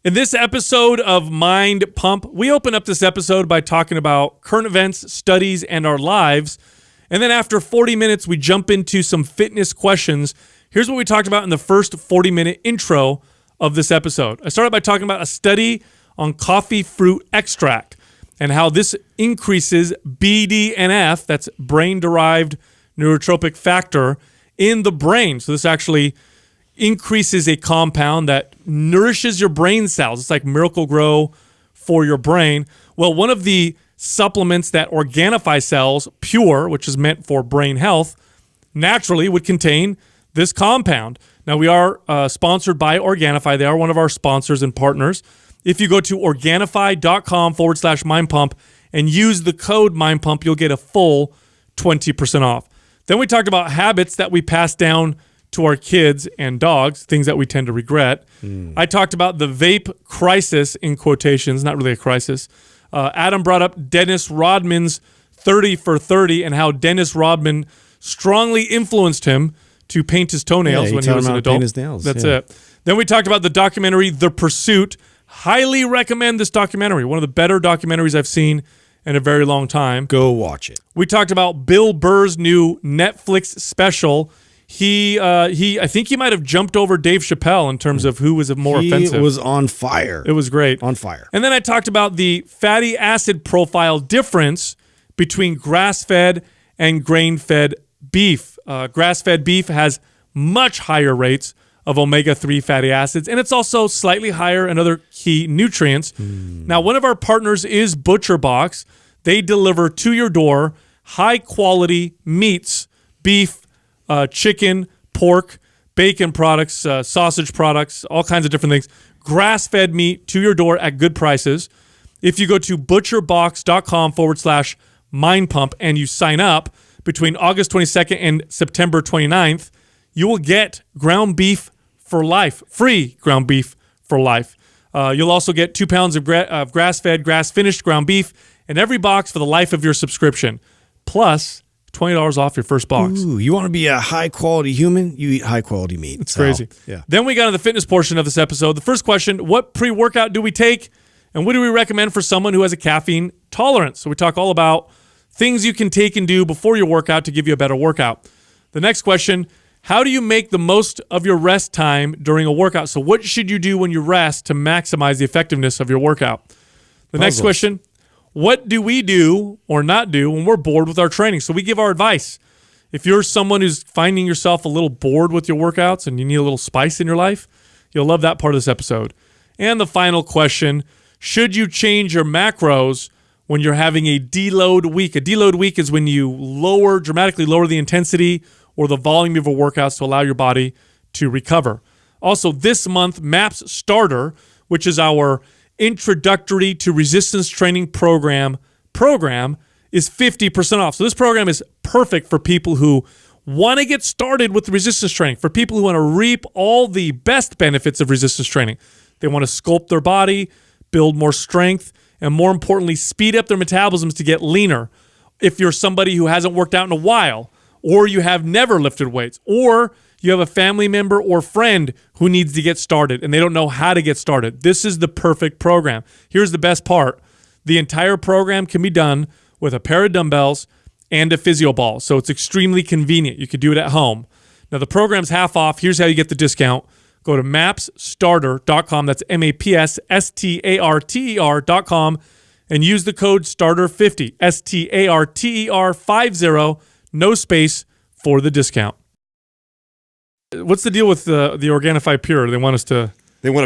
In this episode of Mind Pump, we open up this episode by talking about current events, studies, and our lives. And then after 40 minutes, we jump into some fitness questions. Here's what we talked about in the first 40-minute intro of this episode. I started by talking about a study on coffee fruit extract and how this increases BDNF, that's brain-derived neurotropic factor, in the brain. So this actually increases a compound that nourishes your brain cells. It's like Miracle-Gro for your brain. Well, one of the supplements that Organifi sells, Pure, which is meant for brain health, naturally would contain this compound. Now, we are sponsored by Organifi. They are one of our sponsors and partners. If you go to Organifi.com/mindpump and use the code mindpump, you'll get a full 20% off. Then we talked about habits that we pass down to our kids and dogs, things that we tend to regret. I talked about the vape crisis, in quotations, not really a crisis. Adam brought up Dennis Rodman's 30 for 30 and how Dennis Rodman strongly influenced him to paint his toenails when he was an adult. Paint his nails, That's it. Then we talked about the documentary The Pursuit. Highly recommend this documentary. One of the better documentaries I've seen in a very long time. Go watch it. We talked about Bill Burr's new Netflix special. I think he might have jumped over Dave Chappelle in terms of who was more offensive. He was on fire. It was great. On fire. And then I talked about the fatty acid profile difference between grass-fed and grain-fed beef. Grass-fed beef has much higher rates of omega-3 fatty acids, and it's also slightly higher in other key nutrients. Now, one of our partners is ButcherBox. They deliver to your door high-quality meats, beef, chicken, pork, bacon products, sausage products, all kinds of different things. Grass-fed meat to your door at good prices. If you go to butcherbox.com/mindpump and you sign up between August 22nd and September 29th, you will get ground beef for life, free ground beef for life. You'll also get 2 pounds of grass-fed, grass-finished ground beef in every box for the life of your subscription, plus $20 off your first box. Ooh, you want to be a high-quality human? You eat high-quality meat. It's crazy. Yeah. Then we got to the fitness portion of this episode. The first question, what pre-workout do we take, and what do we recommend for someone who has a caffeine tolerance? So we talk all about things you can take and do before your workout to give you a better workout. The next question, how do you make the most of your rest time during a workout? So what should you do when you rest to maximize the effectiveness of your workout? The next question, what do we do or not do when we're bored with our training? So we give our advice. If you're someone who's finding yourself a little bored with your workouts and you need a little spice in your life, you'll love that part of this episode. And the final question, should you change your macros when you're having a deload week? A deload week is when you dramatically lower the intensity or the volume of your workouts to allow your body to recover. Also, this month, MAPS Starter, which is our Introductory to Resistance Training program is 50% off. So this program is perfect for people who want to get started with resistance training, for people who want to reap all the best benefits of resistance training. They want to sculpt their body, build more strength, and more importantly, speed up their metabolisms to get leaner. If you're somebody who hasn't worked out in a while, or you have never lifted weights, or you have a family member or friend who needs to get started and they don't know how to get started, this is the perfect program. Here's the best part. The entire program can be done with a pair of dumbbells and a physio ball, so it's extremely convenient. You could do it at home. Now, the program's half off. Here's how you get the discount. Go to mapsstarter.com. That's MAPSSTARTER.com and use the code STARTER50, STARTER50, no space for the discount. What's the deal with the Organifi Pure? They want a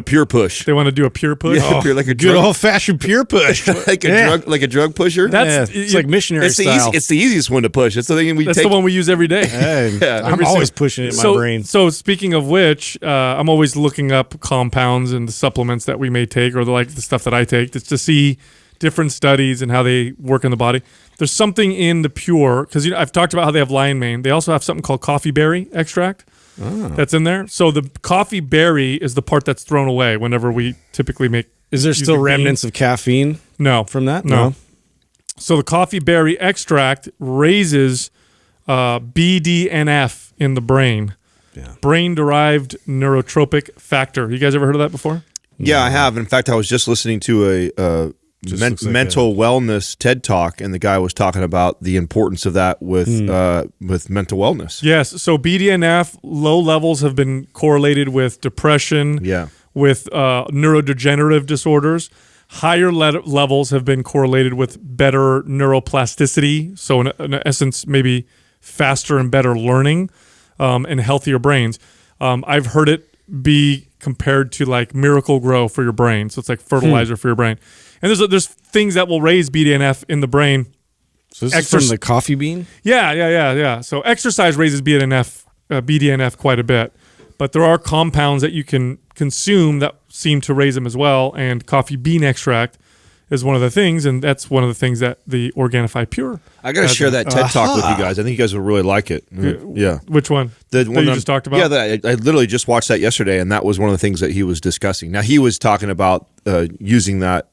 pure push. They want to do a pure push. Yeah, pure, like a good old-fashioned pure push, like a drug pusher. It's like missionary style. It's the easiest one to push. It's the thing That's the one we use every day. Hey, I'm always pushing it in my brain. So speaking of which, I'm always looking up compounds and the supplements that we may take, or the stuff that I take, just to see different studies and how they work in the body. There's something in the Pure, because I've talked about how they have lion mane. They also have something called coffee berry extract. That's in there. So the coffee berry is the part that's thrown away whenever we typically make. Is there still remnants of caffeine? No. From that? No. So the coffee berry extract raises BDNF in the brain. Yeah. Brain-derived neurotropic factor. You guys ever heard of that before? Yeah, I have. In fact, I was just listening to a mental wellness TED Talk, and the guy was talking about the importance of that with mental wellness. Yes. So BDNF low levels have been correlated with depression. Yeah. With neurodegenerative disorders. Higher levels have been correlated with better neuroplasticity. So in essence, maybe faster and better learning and healthier brains. I've heard it be compared to like Miracle Grow for your brain. So it's like fertilizer for your brain. And there's things that will raise BDNF in the brain. So this is from the coffee bean? Yeah. So exercise raises BDNF quite a bit. But there are compounds that you can consume that seem to raise them as well. And coffee bean extract is one of the things. And that's one of the things that the Organifi Pure. I got to share that TED Talk with you guys. I think you guys will really like it. Yeah. Which one? The one that you just talked about? Yeah, I literally just watched that yesterday, and that was one of the things that he was discussing. Now, he was talking about using that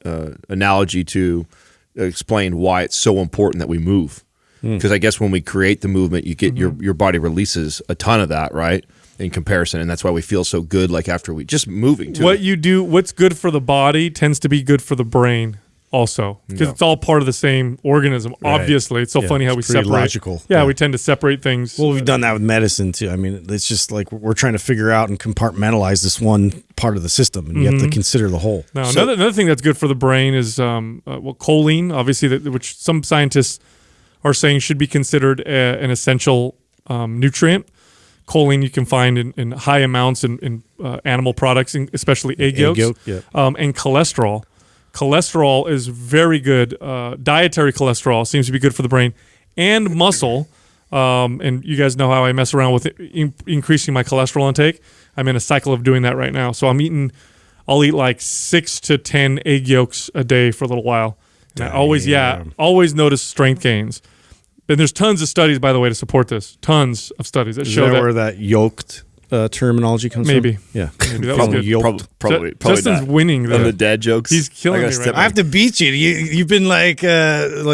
analogy to explain why it's so important that we move. Because I guess when we create the movement, you get your body releases a ton of that, right? In comparison, and that's why we feel so good like after we just moving too. What's good for the body tends to be good for the brain also, because it's all part of the same organism. Right. Obviously, it's so funny how we separate. Logical. Yeah, we tend to separate things. Well, we've done that with medicine too. I mean, it's just like we're trying to figure out and compartmentalize this one part of the system, and you have to consider the whole. Now, another thing that's good for the brain is choline, obviously, which some scientists are saying should be considered an essential nutrient. Choline you can find in high amounts in animal products, especially egg yolks. And cholesterol. Cholesterol is very good. Dietary cholesterol seems to be good for the brain and muscle. And you guys know how I mess around with increasing my cholesterol intake. I'm in a cycle of doing that right now. So I'll eat like 6 to 10 egg yolks a day for a little while. And I always notice strength gains. And there's tons of studies, by the way, to support this. Tons of studies that show that. Is that where that yoked terminology comes from? Maybe. Yeah. Maybe that was good. Yoked. Probably Justin's winning. On the dad jokes. He's killing me right now. I have to beat you. You've been like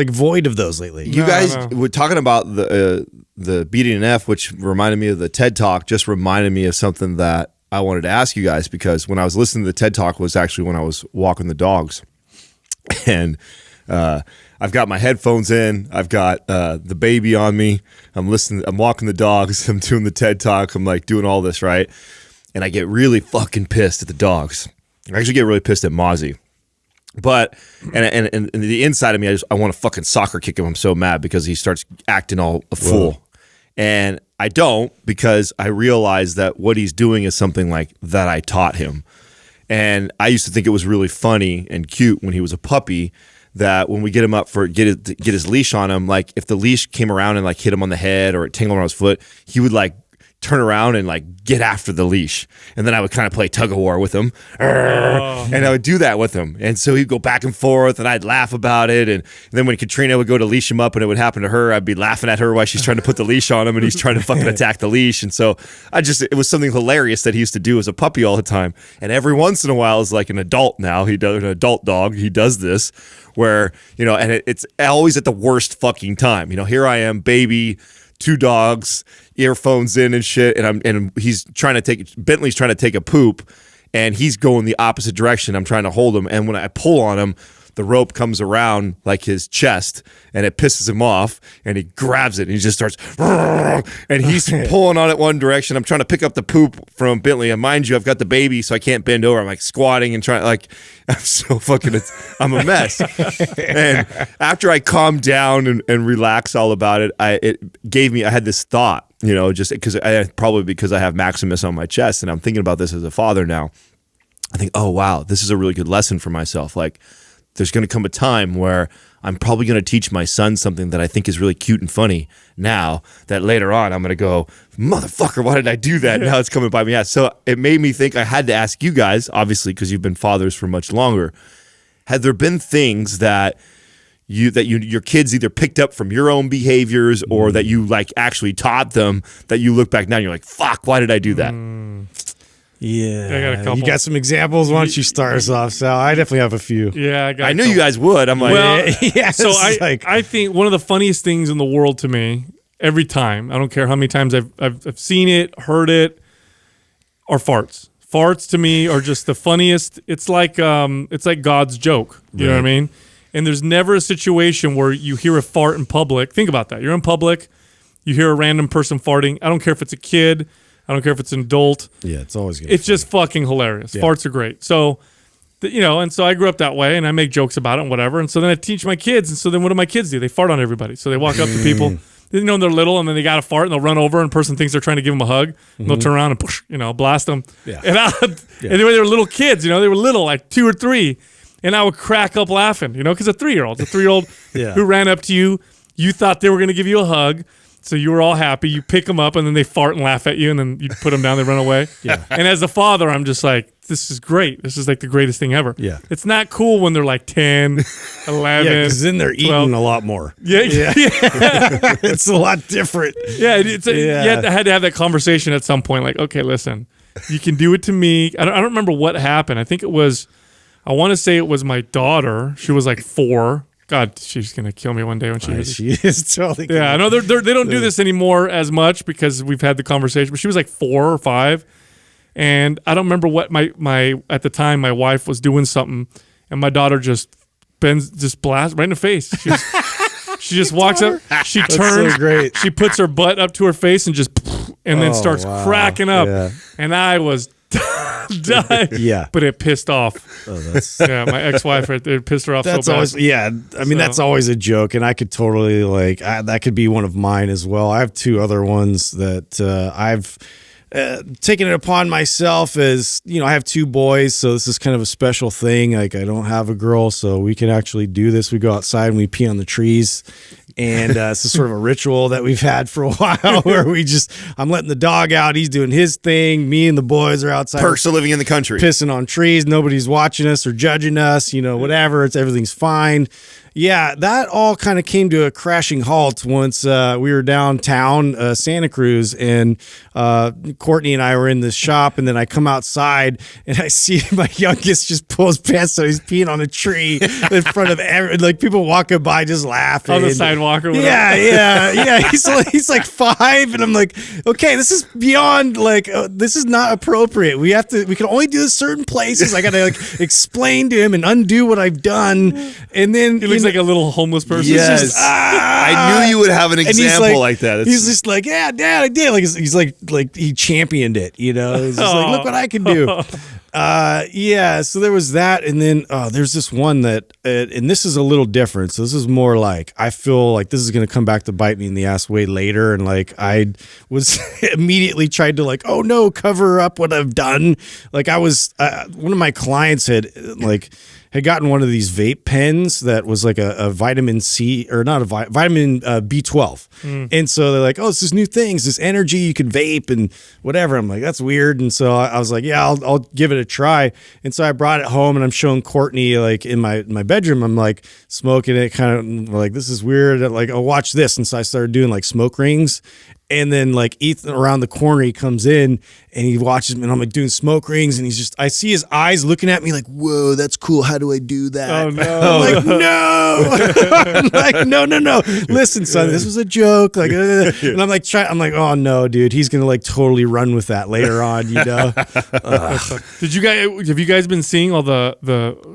void of those lately. You guys were talking about the BDNF, which reminded me of the TED Talk, just reminded me of something that I wanted to ask you guys, because when I was listening to the TED Talk was actually when I was walking the dogs. And I've got my headphones in. I've got the baby on me. I'm listening. I'm walking the dogs. I'm doing the TED Talk. I'm like doing all this, right? And I get really fucking pissed at the dogs. I actually get really pissed at Mozzie. But and the inside of me, I want to fucking soccer kick him. I'm so mad because he starts acting all a fool. Whoa. And I don't, because I realize that what he's doing is something like that I taught him. And I used to think it was really funny and cute when he was a puppy, that when we get him up for get his leash on him, like if the leash came around and like hit him on the head or it tingled around his foot, he would like turn around and like get after the leash. And then I would kind of play tug of war with him. And I would do that with him. And so he'd go back and forth and I'd laugh about it. And then when Katrina would go to leash him up and it would happen to her, I'd be laughing at her while she's trying to put the leash on him and he's trying to fucking attack the leash. And so it was something hilarious that he used to do as a puppy all the time. And every once in a while, as like an adult now, an adult dog, he does this where, and it's always at the worst fucking time. Here I am, baby, 2 dogs, earphones in and shit, and Bentley's trying to take a poop, and he's going the opposite direction. I'm trying to hold him, and when I pull on him, the rope comes around like his chest, and it pisses him off, and he grabs it, and he just starts, and he's pulling on it one direction. I'm trying to pick up the poop from Bentley, and mind you, I've got the baby, so I can't bend over. I'm like squatting and trying, like, I'm so fucking, I'm a mess. And after I calmed down and relaxed all about it, I had this thought, just because I have Maximus on my chest, and I'm thinking about this as a father now. I think, oh wow, this is a really good lesson for myself. Like, there's going to come a time where I'm probably going to teach my son something that I think is really cute and funny now, that later on I'm going to go, motherfucker, why did I do that? Now it's coming by me out. So it made me think I had to ask you guys, obviously, because you've been fathers for much longer. Had there been things that your kids either picked up from your own behaviors or that you like actually taught them that you look back now and you're like, fuck, why did I do that? Yeah, I got a couple. You got some examples? Why don't you start us off, Sal? I definitely have a few. Yeah, I knew you guys would. I'm like, so I think one of the funniest things in the world to me, every time, I don't care how many times I've seen it, heard it, are farts. Farts to me are just the funniest. It's like God's joke. You know what I mean? And there's never a situation where you hear a fart in public. Think about that. You're in public, you hear a random person farting. I don't care if it's a kid. I don't care if it's an adult. Yeah, it's always good. It's just fucking hilarious. Yeah. Farts are great. So, and so I grew up that way, and I make jokes about it and whatever. And so then I teach my kids. And so then what do my kids do? They fart on everybody. So they walk up to people. They're little, and then they got a fart, and they'll run over, and the person thinks they're trying to give them a hug. And they'll turn around and push, blast them. Yeah. And they were little kids, they were little, like 2 or 3. And I would crack up laughing, because a 3-year-old, who ran up to you, you thought they were going to give you a hug. So you were all happy. You pick them up, and then they fart and laugh at you, and then you put them down, they run away. Yeah. And as a father, I'm just like, this is great. This is like the greatest thing ever. Yeah. It's not cool when they're like 10, 11. Yeah, because then they're 12. Eating a lot more. Yeah. It's a lot different. Yeah. I had to have that conversation at some point. Like, okay, listen, you can do it to me. I don't remember what happened. I want to say it was my daughter. She was like 4. God, she's gonna kill me one day when she is totally. Yeah, I know they don't do this anymore as much because we've had the conversation. But she was like 4 or 5, and I don't remember what my at the time my wife was doing something, and my daughter just blasts right in the face. She just walks up, she turns, so great. She puts her butt up to her face and then starts cracking up, and I was. Died. Yeah, but it pissed off. My ex-wife right there pissed her off. That's so bad. Always, I mean, that's always a joke, and I could totally that could be one of mine as well. I have 2 other ones that I've taken it upon myself as I have 2 boys, so this is kind of a special thing. Like I don't have a girl, so we can actually do this. We go outside and we pee on the trees. And it's a sort of a ritual that we've had for a while where I'm letting the dog out. He's doing his thing. Me and the boys are outside. Perks of living in the country. Pissing on trees. Nobody's watching us or judging us, whatever. Everything's fine. Yeah, that all kind of came to a crashing halt once we were downtown Santa Cruz, and Courtney and I were in this shop, and then I come outside and I see my youngest just pull his pants so he's peeing on a tree in front of people walking by just laughing. On the sidewalk or whatever. Yeah. He's like 5, and I'm like, okay, this is beyond this is not appropriate. We can only do this certain places. I got to explain to him and undo what I've done, and then he looks like a little homeless person. Yes. I knew you would have an example like that. He's just like, yeah, Dad, I did. He's like he championed it, He's just like, look what I can do. So there was that, and then there's this one that, and this is a little different. So this is more like I feel like this is going to come back to bite me in the ass way later, and I was immediately tried to oh no, cover up what I've done. I was one of my clients had gotten one of these vape pens that was like a vitamin C, or not vitamin B12. And so they're like, oh, it's this new thing, it's this energy, you can vape and whatever. I'm like, that's weird. And so I was like, yeah, I'll give it a try. And so I brought it home, and I'm showing Courtney in my bedroom. I'm smoking it, kind of this is weird. Oh, watch this. And so I started doing smoke rings. And then Ethan around the corner, he comes in and he watches me, and I'm doing smoke rings, and I see his eyes looking at me whoa, that's cool. How do I do that? Oh no. I'm no. I'm no. Listen, son, this was a joke. And I'm oh no, dude, he's going to totally run with that later on, Have you guys been seeing all the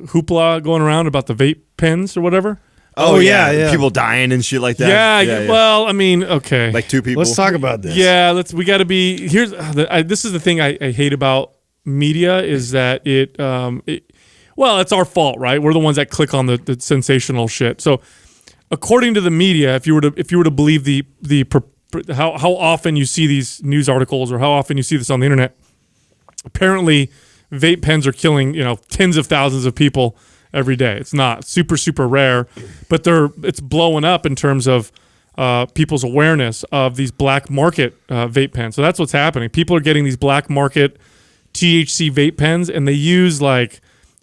hoopla going around about the vape pens or whatever? Oh yeah. People dying and shit like that. Yeah. Well, I mean, okay. 2 people. Let's talk about this. Yeah, we got to be. This is the thing I hate about media is that it's our fault, right? We're the ones that click on the sensational shit. So, according to the media, if you were to believe how often you see these news articles or how often you see this on the internet, apparently vape pens are killing tens of thousands of people every day. It's not super, super rare, but it's blowing up in terms of people's awareness of these black market vape pens. So that's what's happening. People are getting these black market THC vape pens, and they use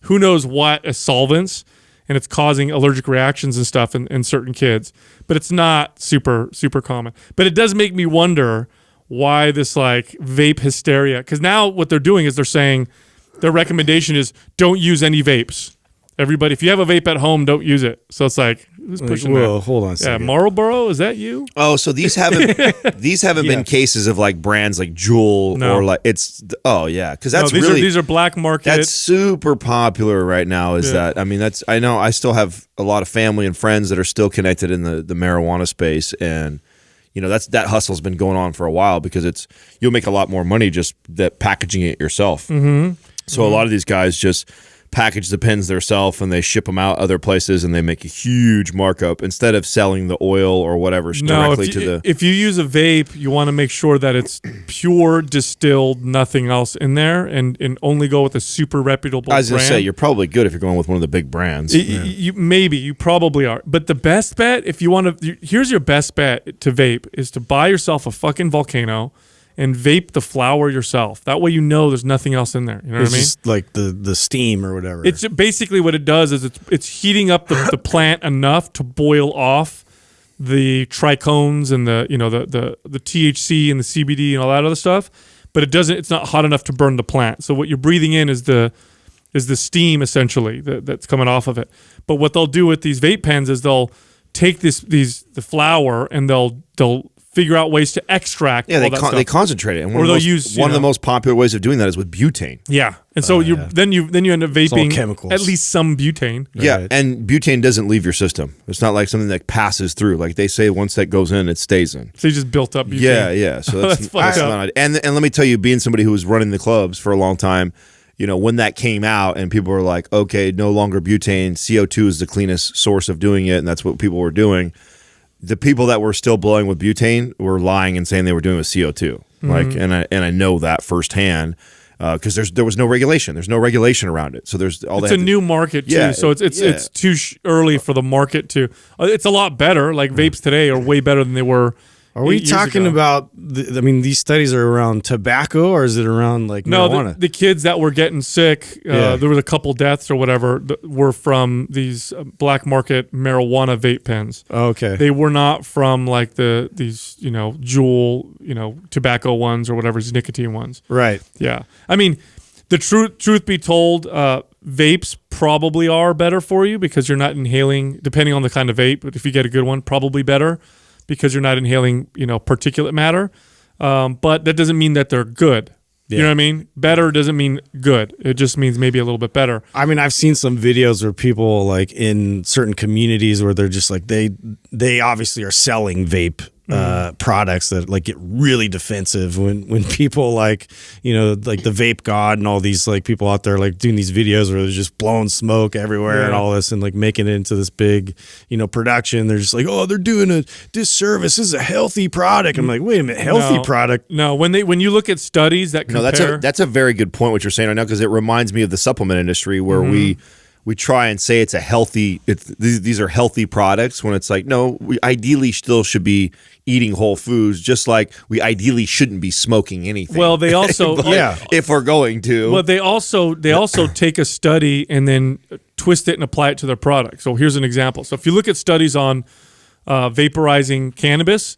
who knows what as solvents, and it's causing allergic reactions and stuff in certain kids. But it's not super, super common. But it does make me wonder why this vape hysteria, because now what they're doing is they're saying their recommendation is don't use any vapes. Everybody, if you have a vape at home, don't use it. So it's like, who's pushing Whoa, that? hold on a Yeah, second. Marlboro, is that you? Oh, so these haven't been cases of like brands like Juul or like because that's these are black market. That's super popular right now. I know I still have a lot of family and friends that are still connected in the marijuana space, and that hustle's been going on for a while because you'll make a lot more money just packaging it yourself. So a lot of these guys just package the pens themselves and they ship them out other places and they make a huge markup instead of selling the oil or whatever directly to the. If you use a vape, you want to make sure that it's pure distilled, nothing else in there, and only go with a super reputable brand. I was going to say, you're probably good if you're going with one of the big brands. You probably are. But the best bet, if you want to, here's your best bet to vape, is to buy yourself a fucking Volcano and vape the flower yourself. That way there's nothing else in there. You know what I mean? It's just like the steam or whatever. It's basically what it does is it's heating up the plant enough to boil off the trichomes and the THC and the CBD and all that other stuff, but it's not hot enough to burn the plant. So what you're breathing in is the steam essentially that's coming off of it. But what they'll do with these vape pens is they'll take the flower and they'll figure out ways to extract. Yeah, all that stuff. they concentrate it, and one of the most popular ways of doing that is with butane. Yeah, and so then you end up vaping chemicals. at least some butane. Yeah, and butane doesn't leave your system. It's not like something that passes through. Like they say, once that goes in, it stays in. So you just built up butane. Yeah. So That's not. And let me tell you, being somebody who was running the clubs for a long time, when that came out and people were like, okay, no longer butane, CO2 is the cleanest source of doing it, and that's what people were doing. The people that were still blowing with butane were lying and saying they were doing with CO2. And I know that firsthand because there was no regulation. There's no regulation around it. So there's all that. It's a new market too. Yeah, So it's too early for the market to. It's a lot better. Like vapes today are way better than they were. Are we talking about? These studies are around tobacco, or is it around like marijuana? No, the kids that were getting sick. There was a couple deaths or whatever were from these black market marijuana vape pens. Okay, they were not from like these Juul tobacco ones or whatever, these nicotine ones. Right. Yeah. I mean, the truth be told, vapes probably are better for you because you're not inhaling, depending on the kind of vape. But if you get a good one, probably better, because you're not inhaling, particulate matter. But that doesn't mean that they're good. Yeah. You know what I mean? Better doesn't mean good. It just means maybe a little bit better. I mean, I've seen some videos where people like in certain communities where they're just like, they obviously are selling vape products that like get really defensive when people like the vape god and all these like people out there like doing these videos where they're just blowing smoke everywhere and all this and like making it into this big production. They're just like, oh, they're doing a disservice. This is a healthy product. I'm like, wait a minute, healthy product? No, when you look at studies that compare, that's a very good point what you're saying right now, because it reminds me of the supplement industry where we try and say it's a healthy. These are healthy products when it's like, no, we ideally still should be eating whole foods, just like we ideally shouldn't be smoking anything. Well, they also if we're going to. Well, they also take a study and then twist it and apply it to their product. So here's an example. So if you look at studies on vaporizing cannabis,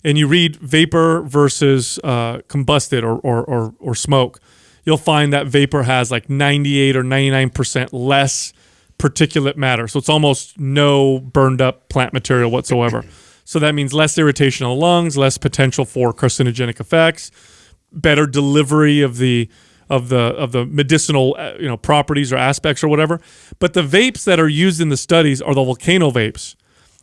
and you read vapor versus combusted or smoke, you'll find that vapor has like 98 or 99% less particulate matter. So it's almost no burned up plant material whatsoever. So that means less irritation on the lungs, less potential for carcinogenic effects, better delivery of the medicinal properties or aspects or whatever. But the vapes that are used in the studies are the Volcano vapes.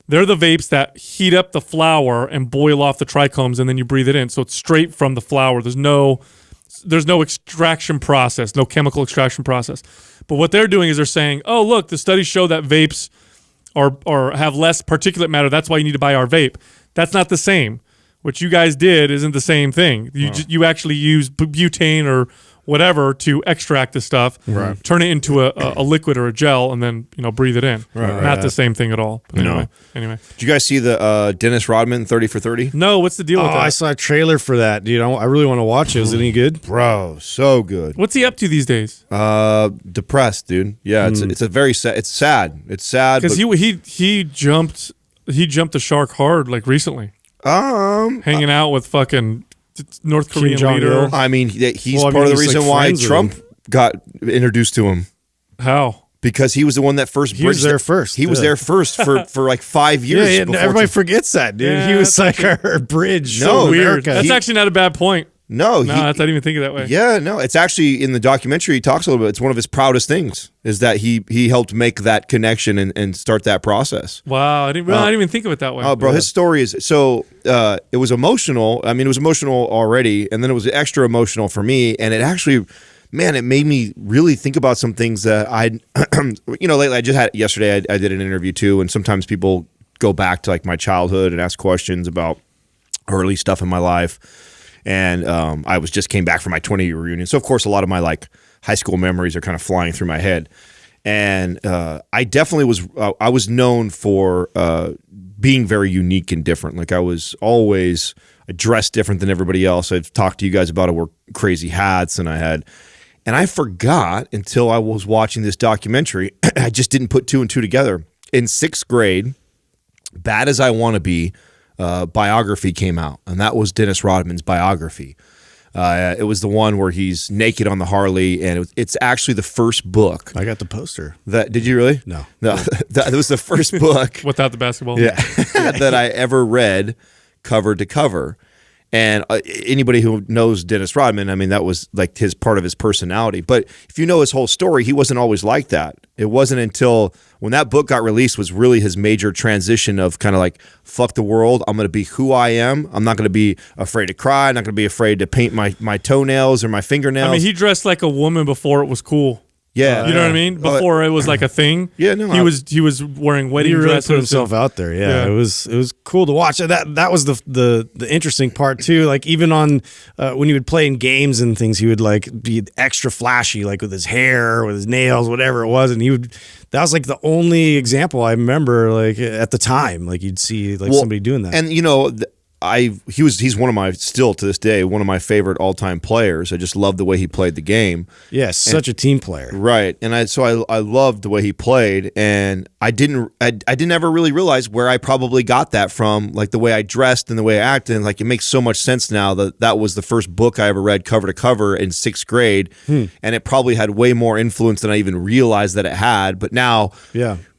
They're the vapes that heat up the flower and boil off the trichomes, and then you breathe it in. So it's straight from the flower. There's no extraction process, no chemical extraction process. But what they're doing is they're saying, oh, look, the studies show that vapes or have less particulate matter. That's why you need to buy our vape. That's not the same. What you guys did isn't the same thing. You actually use butane or whatever to extract the stuff, turn it into a liquid or a gel, and then breathe it in. Not the same thing at all. But anyway. Did you guys see the Dennis Rodman 30 for 30? No, what's the deal with that? I saw a trailer for that. Dude, I really want to watch it. Is it any good? Bro, so good. What's he up to these days? Depressed, dude. Yeah, it's a very sad. It's sad. It's sad because he jumped the shark hard like recently. Hanging out with fucking North Korean leader. I mean, he's part of the reason why Trump got introduced to him. How? Because he was the one that first He was bridged there it. first. He was there first for like 5 years. Yeah, before everybody forgets that, dude. Yeah, he was like our bridge. No, to Weird. America. That's actually not a bad point. No, I didn't even think of it that way. Yeah, no, it's actually in the documentary. He talks a little bit. It's one of his proudest things is that he helped make that connection and start that process. Wow, I didn't even think of it that way. Oh, bro, his story is so. It was emotional. I mean, it was emotional already, and then it was extra emotional for me. And it actually, man, it made me really think about some things that lately. I just had yesterday. I did an interview too, and sometimes people go back to like my childhood and ask questions about early stuff in my life. And I just came back from my 20-year reunion. So, of course, a lot of my like high school memories are kind of flying through my head. And I definitely was known for being very unique and different. Like I was always dressed different than everybody else. I've talked to you guys about I wore crazy hats and I forgot until I was watching this documentary. I just didn't put two and two together. In 6th grade, Bad as I Want to Be, biography came out, and that was Dennis Rodman's biography. It was the one where he's naked on the Harley, and it's actually the first book. I got the poster. Did you really? No. That was the first book. Without the basketball. Yeah, that I ever read cover to cover. And anybody who knows Dennis Rodman, I mean, that was like his part of his personality. But if you know his whole story, he wasn't always like that. It wasn't until when that book got released was really his major transition of kind of like, fuck the world. I'm going to be who I am. I'm not going to be afraid to cry. I'm not going to be afraid to paint my toenails or my fingernails. I mean, he dressed like a woman before it was cool. Yeah. You know what I mean? Before it was like a thing. Yeah, no. He was wearing wedding He really dresses. put himself out there. Yeah. It was cool to watch. That was the interesting part too. Like even on when he would play in games and things, he would like be extra flashy, like with his hair, with his nails, whatever it was, and that was like the only example I remember like at the time. Like you'd see like somebody doing that. And he's one of my, still to this day, one of my favorite all-time players. I just love the way he played the game. Yeah, such a team player. Right. And I loved the way he played, and I didn't ever really realize where I probably got that from, like the way I dressed and the way I acted. And like it makes so much sense now that was the first book I ever read cover to cover in 6th grade. And it probably had way more influence than I even realized that it had. But now,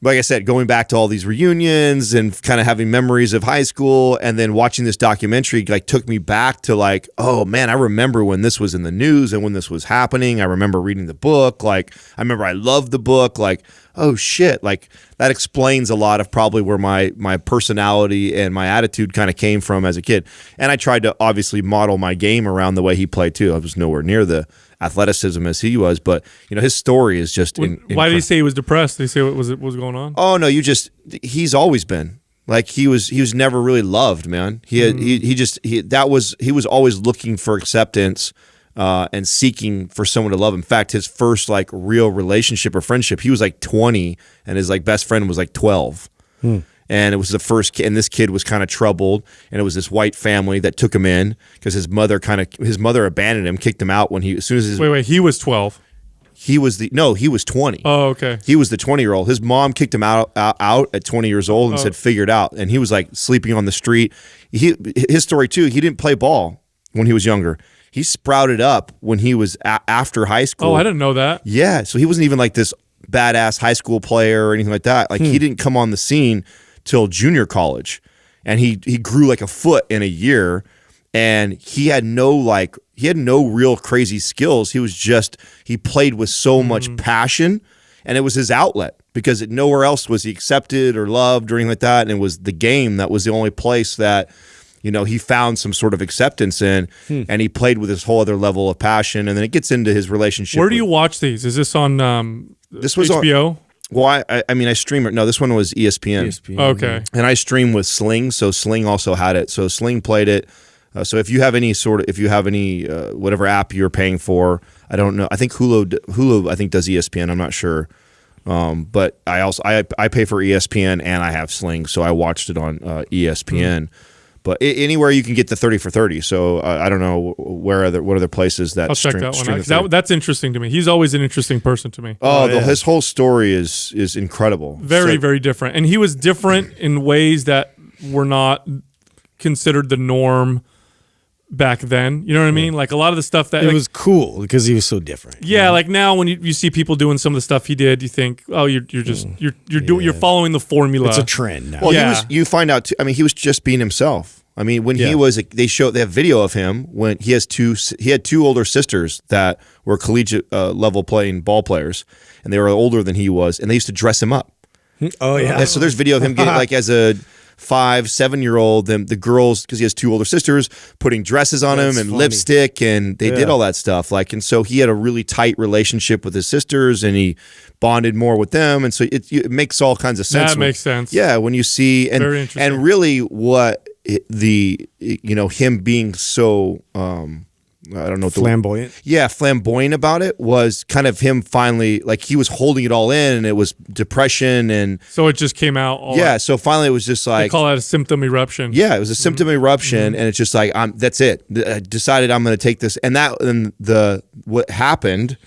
like I said, going back to all these reunions and kind of having memories of high school and then watching this documentary like took me back to like, oh man, I remember when this was in the news and when this was happening. I remember reading the book. Like I remember I loved the book. Like, oh shit. Like that explains a lot of probably where my personality and my attitude kind of came from as a kid. And I tried to obviously model my game around the way he played too. I was nowhere near the athleticism as he was, but his story is just. Why did he say he was depressed? Did he say what was going on? Oh no, he's always been. Like he was never really loved, man. He was always looking for acceptance and seeking for someone to love. In fact, his first like real relationship or friendship, he was like 20 and his like best friend was like 12. And it was the first kid, and this kid was kind of troubled, and it was this white family that took him in because his mother abandoned him, kicked him out when he he was 12. He was 20. Oh, okay. He was the 20-year-old. His mom kicked him out at 20 years old and said, figure it out. And he was like sleeping on the street. His story too, he didn't play ball when he was younger. He sprouted up when he was after high school. Oh, I didn't know that. Yeah. So he wasn't even like this badass high school player or anything like that. Like he didn't come on the scene till junior college. And he grew like a foot in a year. And he had no real crazy skills. He played with so much passion, and it was his outlet because nowhere else was he accepted or loved or anything like that. And it was the game that was the only place that, he found some sort of acceptance in, and he played with this whole other level of passion. And then it gets into his relationship. Where do you watch these? Is this on this was HBO? Well, I mean, I stream it. No, this one was ESPN. Okay. And I stream with Sling, so Sling also had it. So Sling played it. So if you have any whatever app you're paying for, I don't know. I think Hulu I think does ESPN. I'm not sure. But I pay for ESPN and I have Sling, so I watched it on ESPN. But anywhere you can get the 30 for 30. So I don't know what other places that I'll check that one out. That's interesting to me. He's always an interesting person to me. His whole story is incredible. Very, very different. And he was different in ways that were not considered the norm back then. You know what I mean? Like a lot of the stuff that It was cool because he was so different. yeah, like now when you see people doing some of the stuff he did, you think, oh, you're you're following the formula. It's a trend now. Well, Yeah. you find out. I mean, he was just being himself. I mean, when he was, they have video of him when he had two older sisters that were collegiate level playing ball players, and they were older than he was, and they used to dress him up. Oh yeah. And so there's video of him getting like as a 5-7-year-old, the girls, because he has two older sisters, putting dresses on him and funny. lipstick, and they did all that stuff. Like, and so he had a really tight relationship with his sisters, and he bonded more with them, and so it makes all kinds of sense. That makes sense. Yeah, when you see Very interesting. and really what him being so I don't know what Flamboyant. flamboyant about it was kind of him finally, like he was holding it all in, and it was depression and So it just came out. All so finally it was just they like call that a symptom eruption. yeah, it was a symptom eruption, and it's just like that's it. I decided I'm going to take this, and what happened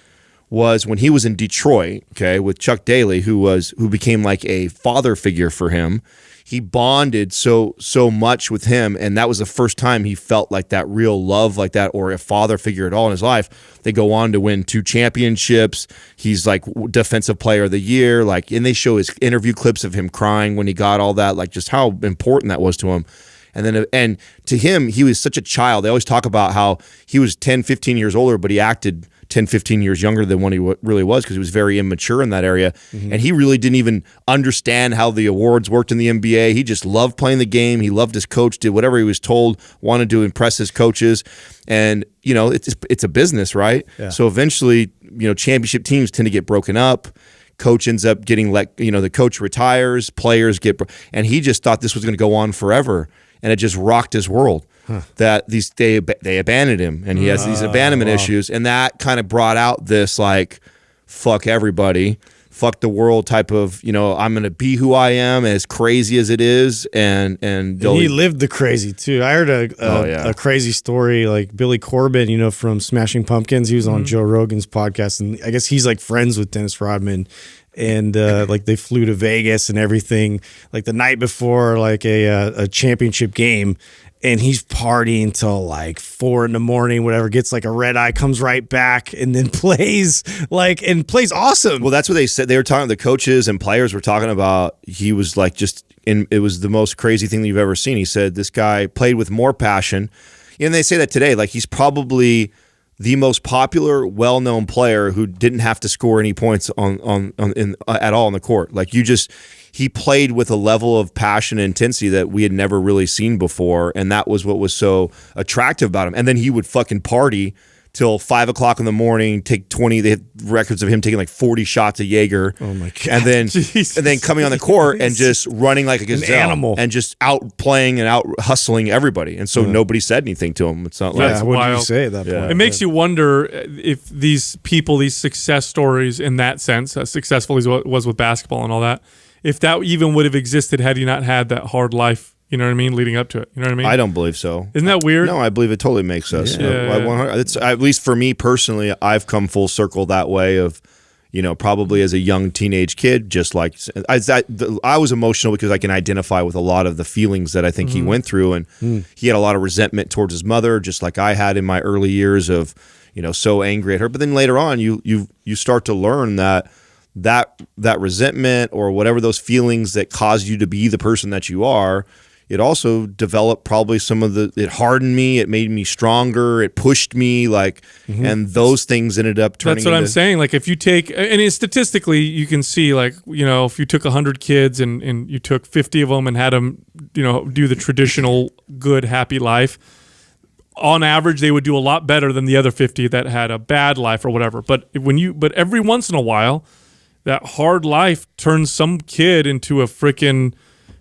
was when he was in Detroit, okay, with Chuck Daly, who became like a father figure for him. He bonded so much with him, and that was the first time he felt like that real love like that, or a father figure at all in his life. They go on to win 2 championships. He's like defensive player of the year, like, and they show his interview clips of him crying when he got all that, like just how important that was to him. And to him, he was such a child. They always talk about how he was 10, 15 years older, but he acted 10, 15 years younger than what he really was because he was very immature in that area. And he really didn't even understand how the awards worked in the NBA. He just loved playing the game. He loved his coach, did whatever he was told, wanted to impress his coaches. And, it's a business, right? Yeah. So eventually, championship teams tend to get broken up. Coach ends up getting the coach retires, players and he just thought this was going to go on forever. And it just rocked his world. That they abandoned him, and he has these abandonment issues, and that kind of brought out this like, fuck everybody, fuck the world type of, I'm gonna be who I am, as crazy as it is, and he lived the crazy too. I heard a crazy story, like Billy Corbin, from Smashing Pumpkins. He was on Joe Rogan's podcast, and I guess he's like friends with Dennis Rodman. And like they flew to Vegas and everything, like the night before like a championship game, and he's partying till like 4 a.m, whatever, gets like a red eye, comes right back, and then plays awesome. Well, that's what they said. They were talking, the coaches and players were talking about, he was like it was the most crazy thing that you've ever seen. He said this guy played with more passion. And they say that today, like he's probably the most popular, well-known player who didn't have to score any points at all on the court. Like he played with a level of passion and intensity that we had never really seen before, and that was what was so attractive about him. And then he would fucking party till 5 o'clock in the morning, take 20. They had records of him taking like 40 shots of Jaeger. Oh my god! And then coming on the court and just running like a gazelle, animal, and just out playing and out hustling everybody. And so nobody said anything to him. It's not like what did you say at that point? It makes you wonder if these people, these success stories in that sense, as successful as it was with basketball and all that, if that even would have existed had he not had that hard life. You know what I mean? Leading up to it. You know what I mean? I don't believe so. Isn't that weird? No, I believe it totally makes us. Yeah. It's, at least for me personally, I've come full circle that way of, probably as a young teenage kid, just like I was emotional because I can identify with a lot of the feelings that I think he went through. And he had a lot of resentment towards his mother, just like I had in my early years of, so angry at her. But then later on, you start to learn that resentment or whatever those feelings that caused you to be the person that you are, it also developed probably it hardened me, it made me stronger, it pushed me, and those things ended up turning That's what I'm saying. Like if you take, and statistically you can see like, if you took 100 kids and you took 50 of them and had them, do the traditional good, happy life, on average, they would do a lot better than the other 50 that had a bad life or whatever. But every once in a while, that hard life turns some kid into a freaking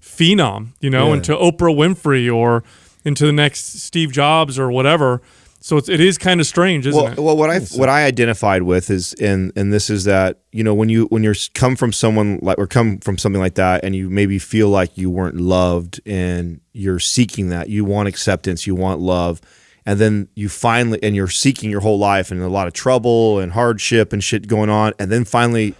phenom, into Oprah Winfrey or into the next Steve Jobs or whatever. So it is kind of strange, isn't it? Well, what I identified with is, and this is that, when you're come from someone like, or come from something like that, and you maybe feel like you weren't loved, and you're seeking that, you want acceptance, you want love, and then you're seeking your whole life, and a lot of trouble and hardship and shit going on, and then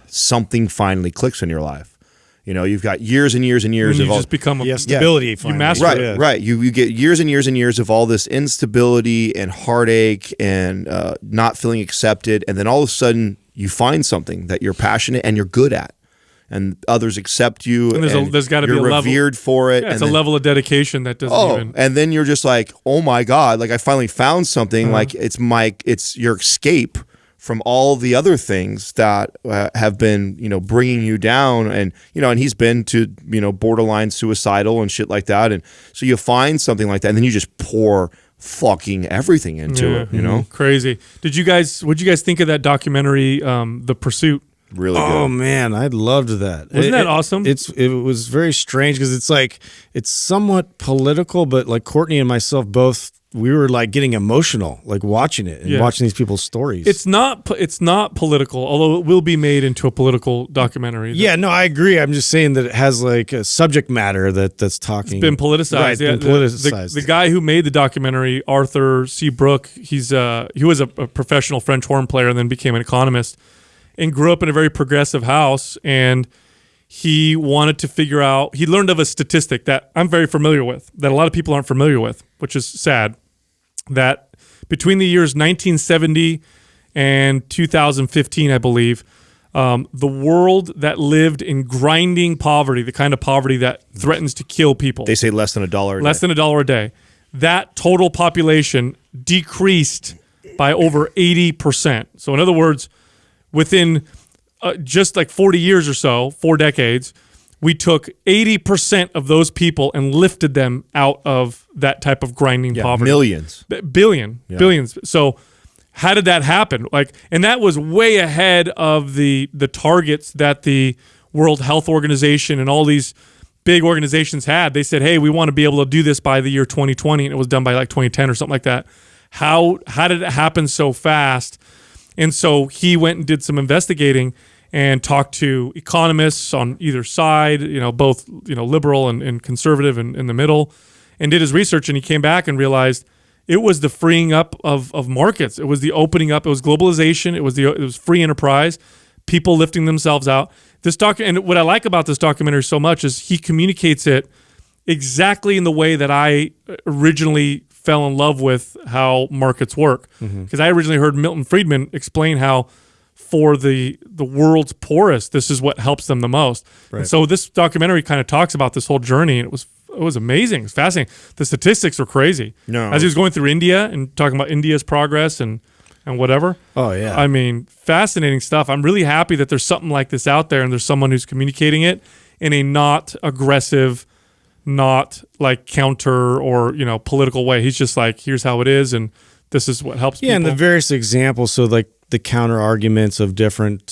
something finally clicks in your life. You've got years and years and years And of you all just become a stability. You master right, it. right. You get years and years and years of all this instability and heartache and not feeling accepted, and then all of a sudden you find something that you're passionate and you're good at, and others accept you. And there's got to be a you're level revered for it. Yeah, it's and a level of dedication that doesn't even. And then you're just like, oh my God! Like I finally found something. Like it's your escape from all the other things that have been, bringing you down, and he's been to, borderline suicidal and shit like that, and so you find something like that, and then you just pour fucking everything into it, Crazy. What'd you guys think of that documentary, The Pursuit? Really good. Oh man, I loved that. Wasn't that awesome? It was very strange because it's somewhat political, but like Courtney and myself both, we were like getting emotional, like watching it and watching these people's stories. It's not political, although it will be made into a political documentary. Yeah, no, I agree. I'm just saying that it has like a subject matter that's talking. It's been politicized. Right, been politicized. The guy who made the documentary, Arthur C. Brooke, he was a professional French horn player and then became an economist, and grew up in a very progressive house. And he wanted to figure out. He learned of a statistic that I'm very familiar with, that a lot of people aren't familiar with, which is sad. That between the years 1970 and 2015, I believe, the world that lived in grinding poverty, the kind of poverty that threatens to kill people. They say less than $1 a day. Less than $1 a day. That total population decreased by over 80%. So in other words, within just like 40 years or so, 4 decades, we took 80% of those people and lifted them out of that type of grinding poverty. Millions. Billions. So how did that happen? And that was way ahead of the targets that the World Health Organization and all these big organizations had. They said, hey, we want to be able to do this by the year 2020, and it was done by like 2010 or something like that. How did it happen so fast? And so he went and did some investigating and talked to economists on either side, both, liberal and conservative and in the middle, and did his research. And he came back and realized it was the freeing up of markets. It was the opening up. It was globalization. It was free enterprise, people lifting themselves out. And what I like about this documentary so much is he communicates it exactly in the way that I originally fell in love with how markets work. Because I originally heard Milton Friedman explain how for the world's poorest, this is what helps them the most. Right. And so this documentary kind of talks about this whole journey, and it was amazing. It was fascinating. The statistics were crazy. As he was going through India and talking about India's progress and whatever. Oh, yeah. I mean, fascinating stuff. I'm really happy that there's something like this out there and there's someone who's communicating it in a not aggressive, not like counter or, political way. He's just like, here's how it is, and this is what helps people. Yeah, and the various examples, so like the counter arguments of different,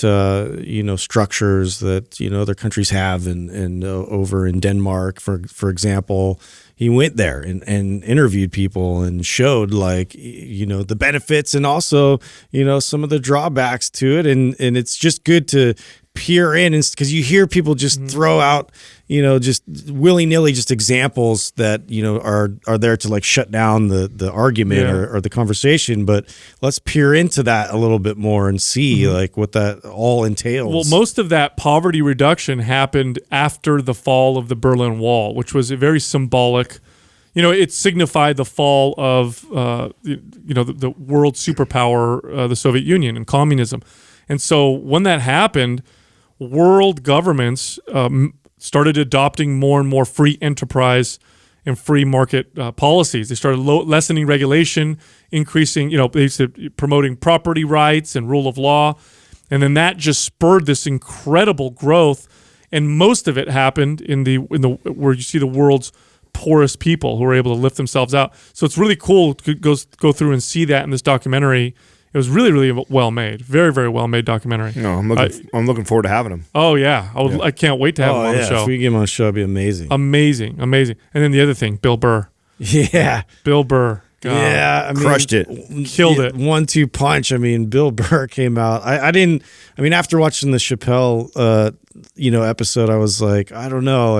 structures that, other countries have and over in Denmark, for example, he went there and interviewed people and showed the benefits and also, some of the drawbacks to it. And it's just good to peer in, because you hear people just throw out, just willy-nilly just examples that, are there to like shut down the argument or the conversation. But let's peer into that a little bit more and see like what that all entails. Well, most of that poverty reduction happened after the fall of the Berlin Wall, which was a very symbolic. It signified the fall of the world superpower, the Soviet Union, and communism. And so when that happened, world governments started adopting more and more free enterprise and free market policies. They started lessening regulation, increasing, they started promoting property rights and rule of law. And then that just spurred this incredible growth. And most of it happened in the where you see the world's poorest people who are able to lift themselves out. So it's really cool to go through and see that in this documentary. It was really, really well made. Very, very well made documentary. No, I'm looking forward to having him. Oh yeah, I can't wait to have him on the show. If we get him on the show, it'd be amazing. Amazing. And then the other thing, Bill Burr. Yeah, Bill Burr. God. Yeah, crushed it, killed it. 1-2 punch. I mean, Bill Burr came out. After watching the Chappelle, episode, I was like, I don't know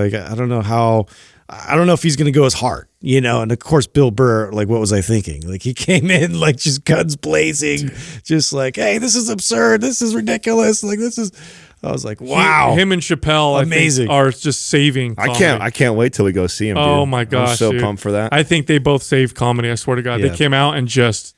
if he's going to go as hard, and of course, Bill Burr, like, what was I thinking? Like, he came in, like, just guns blazing, just like, hey, this is absurd. This is ridiculous. Like, this is, I was like, wow. Him and Chappelle, Amazing. I think, are just saving comedy. I can't wait till we go see him. Dude. Oh my gosh, I'm so dude. pumped for that. I think they both saved comedy. I swear to God, Yeah. they came out and just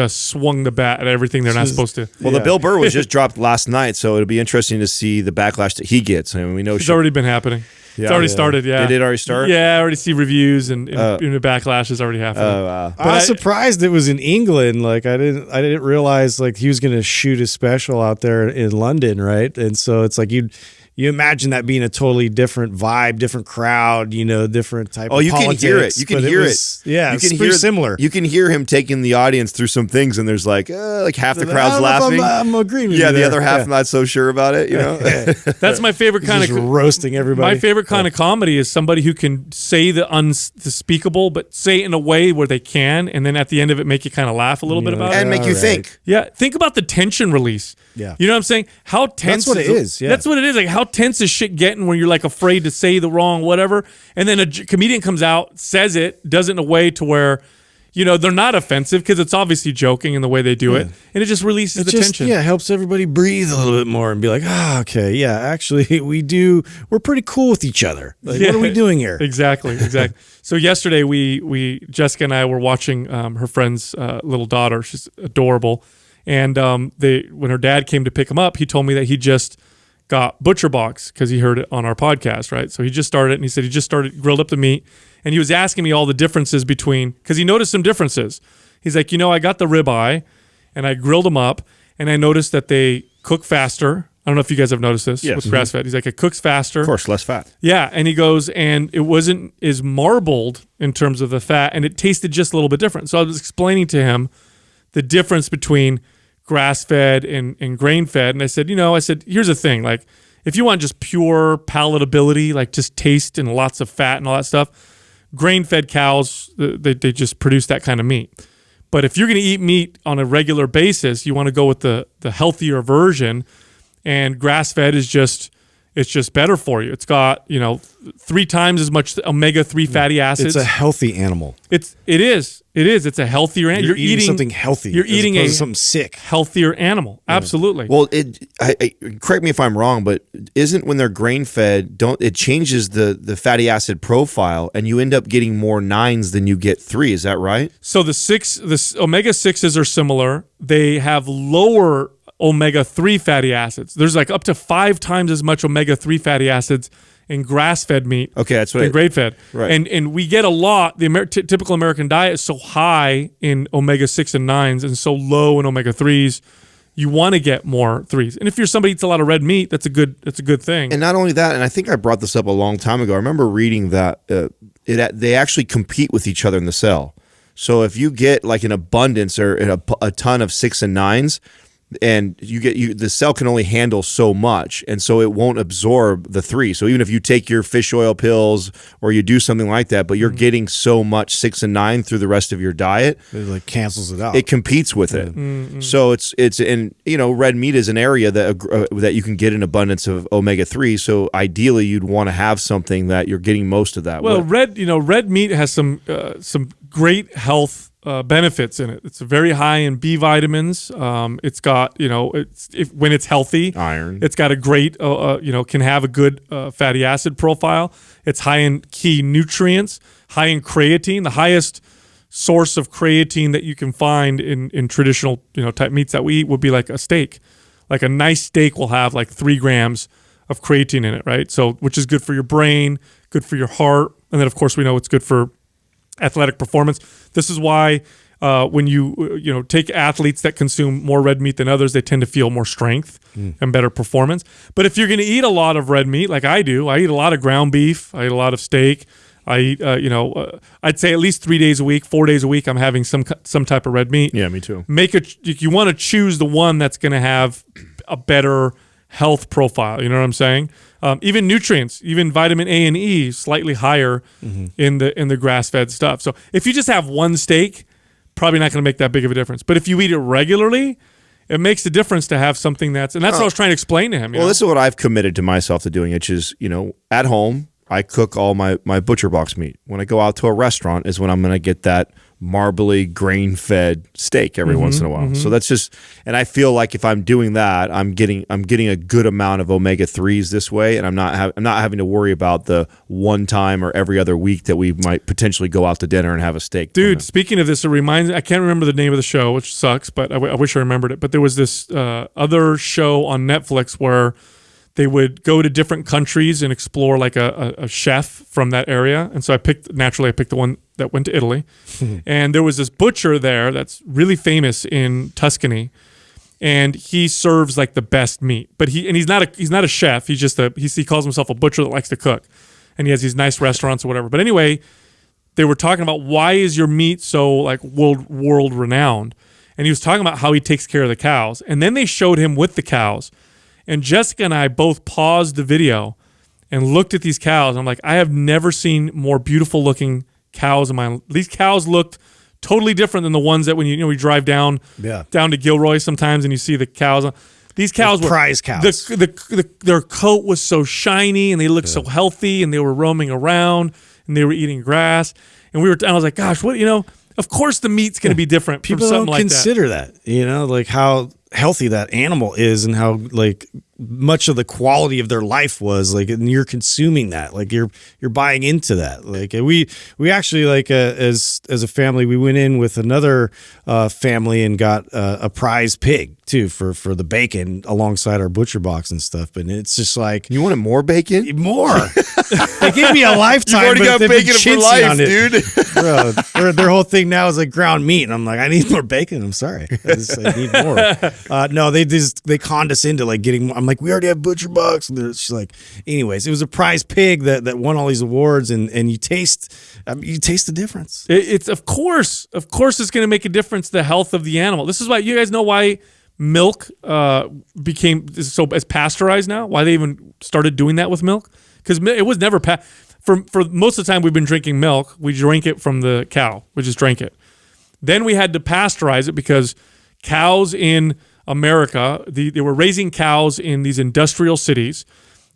swung the bat at everything they're not supposed to. Well, the Bill Burr was just dropped last night, so it'll be interesting to see the backlash that he gets. I mean, we know It's already been happening. It's already started. Yeah, Did it already start? Yeah, I already see reviews and the backlash is already happening. Oh, wow. I was surprised it was in England. Like I didn't realize like he was going to shoot a special out there in London, right? And so it's like you imagine that being a totally different vibe, different crowd, you know, different type. Oh, of you politics, can hear it. You can hear it. Yeah, you it's can pretty hear similar. You can hear him taking the audience through some things, and there's like half the crowd's laughing. I'm agreeing with you. Yeah, the there. other half not so sure about it. You know, That's my favorite kind Just of roasting everybody. My favorite kind of comedy is somebody who can say the unspeakable, but say it in a way where they can, and then at the end of it, make you kind of laugh a little bit about and it. make you think. Yeah, think about the tension release. Yeah. You know what I'm saying? How tense what it is, yeah. That's what it is. Like, how tense is shit getting where you're like afraid to say the wrong whatever, and then a comedian comes out, says it, does it in a way to where, you know, they're not offensive because it's obviously joking in the way they do it, and it just releases the tension. Yeah, helps everybody breathe a little bit more and be like, okay, yeah, actually, we're pretty cool with each other. Like, what are we doing here? Exactly. So yesterday, we Jessica and I were watching her friend's little daughter. She's adorable, and when her dad came to pick him up, he told me that he just got Butcher Box because he heard it on our podcast, right? So he just started, and he said he just grilled up the meat, and he was asking me all the differences between, because he noticed some differences. He's like, I got the ribeye, and I grilled them up, and I noticed that they cook faster. I don't know if you guys have noticed this with grass fed. He's like, it cooks faster. Of course, less fat. Yeah, and he goes, and it wasn't as marbled in terms of the fat, and it tasted just a little bit different. So I was explaining to him the difference between grass-fed and grain-fed, and I said, here's the thing, like, if you want just pure palatability, like just taste and lots of fat and all that stuff, grain-fed cows, they just produce that kind of meat. But if you're going to eat meat on a regular basis, you want to go with the healthier version, and grass-fed is just better for you. It's got 3 times as much omega-3 fatty acids. It's a healthy animal. It is. It's a healthier animal. You're eating something healthy. You're eating something sick. Healthier animal. Yeah. Absolutely. Well, correct me if I'm wrong, but isn't when they're grain fed, it changes the fatty acid profile, and you end up getting more 9s than you get 3. Is that right? So the omega-6s are similar. They have lower omega-3 fatty acids. There's like up to 5 times as much omega-3 fatty acids in grass-fed meat. Okay, that's what than grain-fed. Right. And we get a lot. The typical American diet is so high in omega-6 and 9s and so low in omega-3s. You want to get more 3s. And if you're somebody who eats a lot of red meat, that's a good thing. And not only that, and I think I brought this up a long time ago. I remember reading that they actually compete with each other in the cell. So if you get like an abundance or a ton of 6 and 9s, and the cell can only handle so much, and so it won't absorb the 3. So even if you take your fish oil pills or you do something like that, but you're getting so much 6 and 9 through the rest of your diet, it like cancels it out. It competes with it. So it's and red meat is an area that you can get an abundance of omega-3. So ideally, you'd want to have something that you're getting most of that. Well, red meat has some great health benefits in it. It's very high in B vitamins. It's got, when it's healthy, iron. It's got a great, can have a good fatty acid profile. It's high in key nutrients, high in creatine. The highest source of creatine that you can find in traditional, type meats that we eat would be like a steak. Like a nice steak will have like 3 grams of creatine in it, right? So, which is good for your brain, good for your heart, and then of course we know it's good for athletic performance. This is why when you take athletes that consume more red meat than others, they tend to feel more strength and better performance. But if you're going to eat a lot of red meat, like I do, I eat a lot of ground beef, I eat a lot of steak. I eat, I'd say at least 3 days a week, 4 days a week, I'm having some type of red meat. Yeah, me too. You want to choose the one that's going to have a better health profile. You know what I'm saying? Even nutrients, even vitamin A and E, slightly higher in the grass-fed stuff. So if you just have one steak, probably not going to make that big of a difference. But if you eat it regularly, it makes a difference to have something that's what I was trying to explain to him. Well, this is what I've committed to myself to doing, which is, at home, I cook all my butcher box meat. When I go out to a restaurant is when I'm going to get that marbly grain-fed steak every once in a while. So that's just, and I feel like if I'm doing that, I'm getting a good amount of omega-3s this way, and I'm not having to worry about the one time or every other week that we might potentially go out to dinner and have a steak. Dude, speaking of this, it reminds me, I can't remember the name of the show, which sucks, but I wish I remembered it. But there was this other show on Netflix where they would go to different countries and explore like a chef from that area. And so I picked the one that went to Italy. And there was this butcher there that's really famous in Tuscany. And he serves like the best meat. But he's not a chef. He's just he calls himself a butcher that likes to cook. And he has these nice restaurants or whatever. But anyway, they were talking about why is your meat so like world renowned? And he was talking about how he takes care of the cows. And then they showed him with the cows. And Jessica and I both paused the video and looked at these cows. I'm like, I have never seen more beautiful looking cows in my life. These cows looked totally different than the ones that when we drive down to Gilroy sometimes and you see the cows. These cows were prize cows. Their coat was so shiny and they looked so healthy and they were roaming around and they were eating grass. And I was like, gosh, of course the meat's going to be different. People from something don't like consider that, like how healthy that animal is and how like much of the quality of their life was like, and you're consuming that, like you're buying into that. Like we actually like as a family, we went in with another family and got a prize pig too for the bacon alongside our butcher box and stuff. But it's just like, you wanted more bacon? More. They gave me a lifetime. You've already got bacon for life, dude. Bro, their whole thing now is like ground meat, and I'm like, I need more bacon. I'm sorry, I need more. No, they conned us into like getting. I'm like, we already have butcher box. And she's like, anyways, it was a prize pig that won all these awards, and you taste the difference. It's of course it's going to make a difference to the health of the animal. This is why you guys know why milk became so as pasteurized now. Why they even started doing that with milk. Because it was never for most of the time we've been drinking milk. We drank it from the cow. We just drank it. Then we had to pasteurize it because cows in America, they were raising cows in these industrial cities.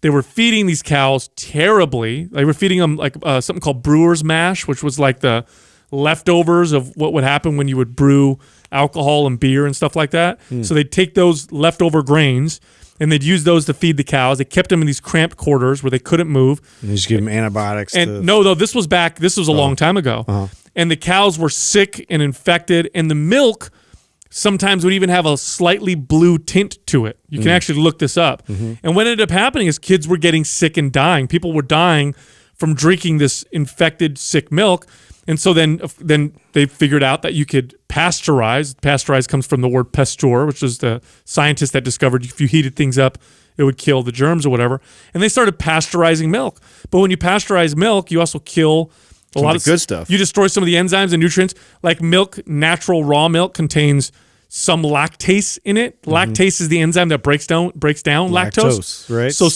They were feeding these cows terribly. They were feeding them like something called brewer's mash, which was like the leftovers of what would happen when you would brew alcohol and beer and stuff like that. So they'd take those leftover grains and they'd use those to feed the cows. They kept them in these cramped quarters where they couldn't move. And they just give them antibiotics. And no, this was a long time ago. And the cows were sick and infected, and the milk sometimes would even have a slightly blue tint to it. You can actually look this up. And what ended up happening is kids were getting sick and dying. People were dying from drinking this infected, sick milk. And so then they figured out that you could pasteurize. Pasteurize comes from the word Pasteur, which is the scientist that discovered if you heated things up, it would kill the germs or whatever. And they started pasteurizing milk. But when you pasteurize milk, you also kill a lot of good stuff. You destroy some of the enzymes and nutrients. Like milk, natural raw milk contains some lactase in it. Lactase is the enzyme that breaks down lactose. Right? So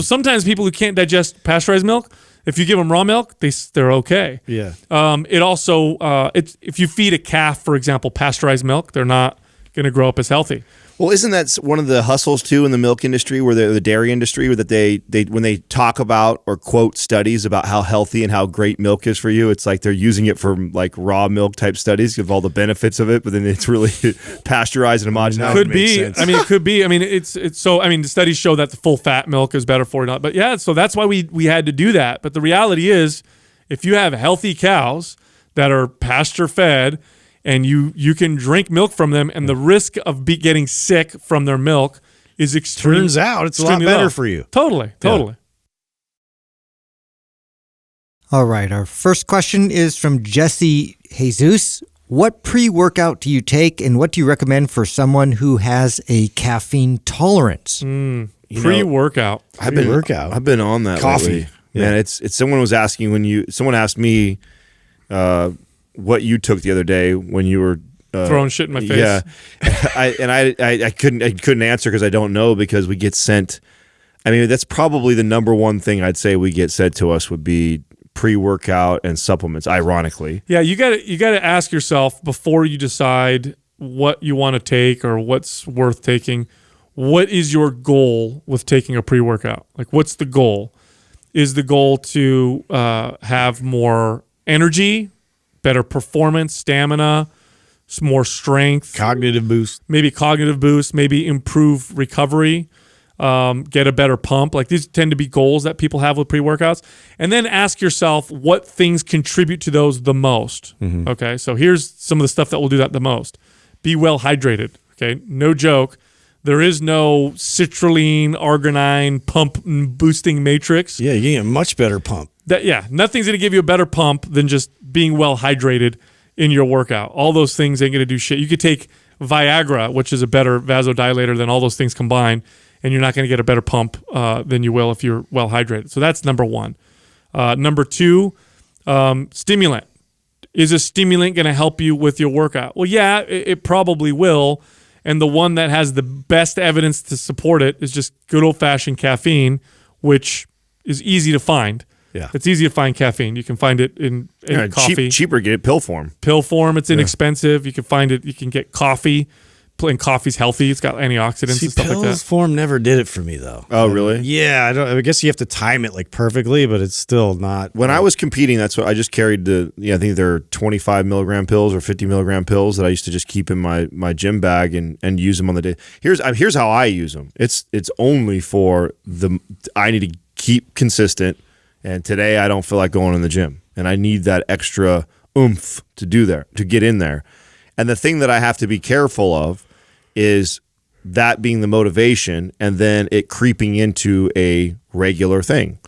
sometimes people who can't digest pasteurized milk, if you give them raw milk, they're okay. Yeah. It also if you feed a calf, for example, pasteurized milk, they're not going to grow up as healthy. Well, isn't that one of the hustles too in the milk industry, where the dairy industry, where that they when they talk about or quote studies about how healthy and how great milk is for you, it's like they're using it for like raw milk type studies of all the benefits of it, but then it's really pasteurized and homogenized. Could be. I mean, it could be. I mean, it's so. I mean, the studies show that the full fat milk is better for you. But yeah, so that's why we had to do that. But the reality is, if you have healthy cows that are pasture fed, and you can drink milk from them, and the risk of getting sick from their milk is extreme. Turns out it's a lot better for you. Totally. All right, our first question is from Jesse Jesus. What pre-workout do you take, and what do you recommend for someone who has a caffeine tolerance? Pre-workout. I've been on that coffee. Lately. Man, it's someone was asking someone asked me what you took the other day when you were throwing shit in my face. Yeah, I couldn't answer because I don't know, because we get sent. I mean, that's probably the number one thing I'd say we get said to us would be pre-workout and supplements. Ironically, yeah, you got to ask yourself before you decide what you want to take or what's worth taking. What is your goal with taking a pre-workout? Like, what's the goal? Is the goal to have more energy, better performance, stamina, some more strength, Cognitive boost. maybe cognitive boost, maybe improve recovery, get a better pump. Like these tend to be goals that people have with pre-workouts. And then ask yourself what things contribute to those the most. Okay, so here's some of the stuff that will do that the most. Be well hydrated. Okay, no joke. There is no citrulline, arginine pump boosting matrix. Yeah, you get a much better pump. Nothing's going to give you a better pump than just being well hydrated in your workout. All those things ain't going to do shit. You could take Viagra, which is a better vasodilator than all those things combined, and you're not going to get a better pump than you will if you're well hydrated. So that's number one. Number two, stimulant. Is a stimulant going to help you with your workout? Well, yeah, it probably will. And the one that has the best evidence to support it is just good old-fashioned caffeine, which is easy to find. Yeah. It's easy to find caffeine. You can find it in coffee. Cheaper, get it pill form. Pill form, it's inexpensive. You can find it. You can get coffee. And coffee's healthy. It's got antioxidants and stuff like pills that. form never did it for me though. Oh, really? Yeah, I guess you have to time it like perfectly, but it's still not. When I was competing, that's what I just carried I think they're 25 milligram pills or 50 milligram pills that I used to just keep in my gym bag and use them on the day. Here's how I use them. It's only for I need to keep consistent, and today I don't feel like going in the gym, and I need that extra oomph to get in there. And the thing that I have to be careful of is that being the motivation and then it creeping into a regular thing.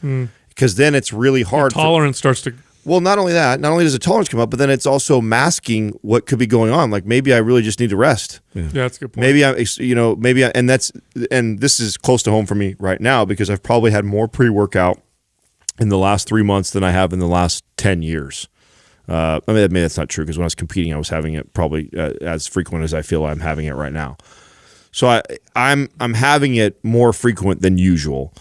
Because then it's really hard. Tolerance starts to... Well, not only does the tolerance come up, but then it's also masking what could be going on. Like maybe I really just need to rest. Yeah, that's a good point. And this is close to home for me right now because I've probably had more pre-workout in the last 3 months than I have in the last 10 years. Maybe that's not true because when I was competing, I was having it probably as frequent as I feel I'm having it right now. So I'm having it more frequent than usual,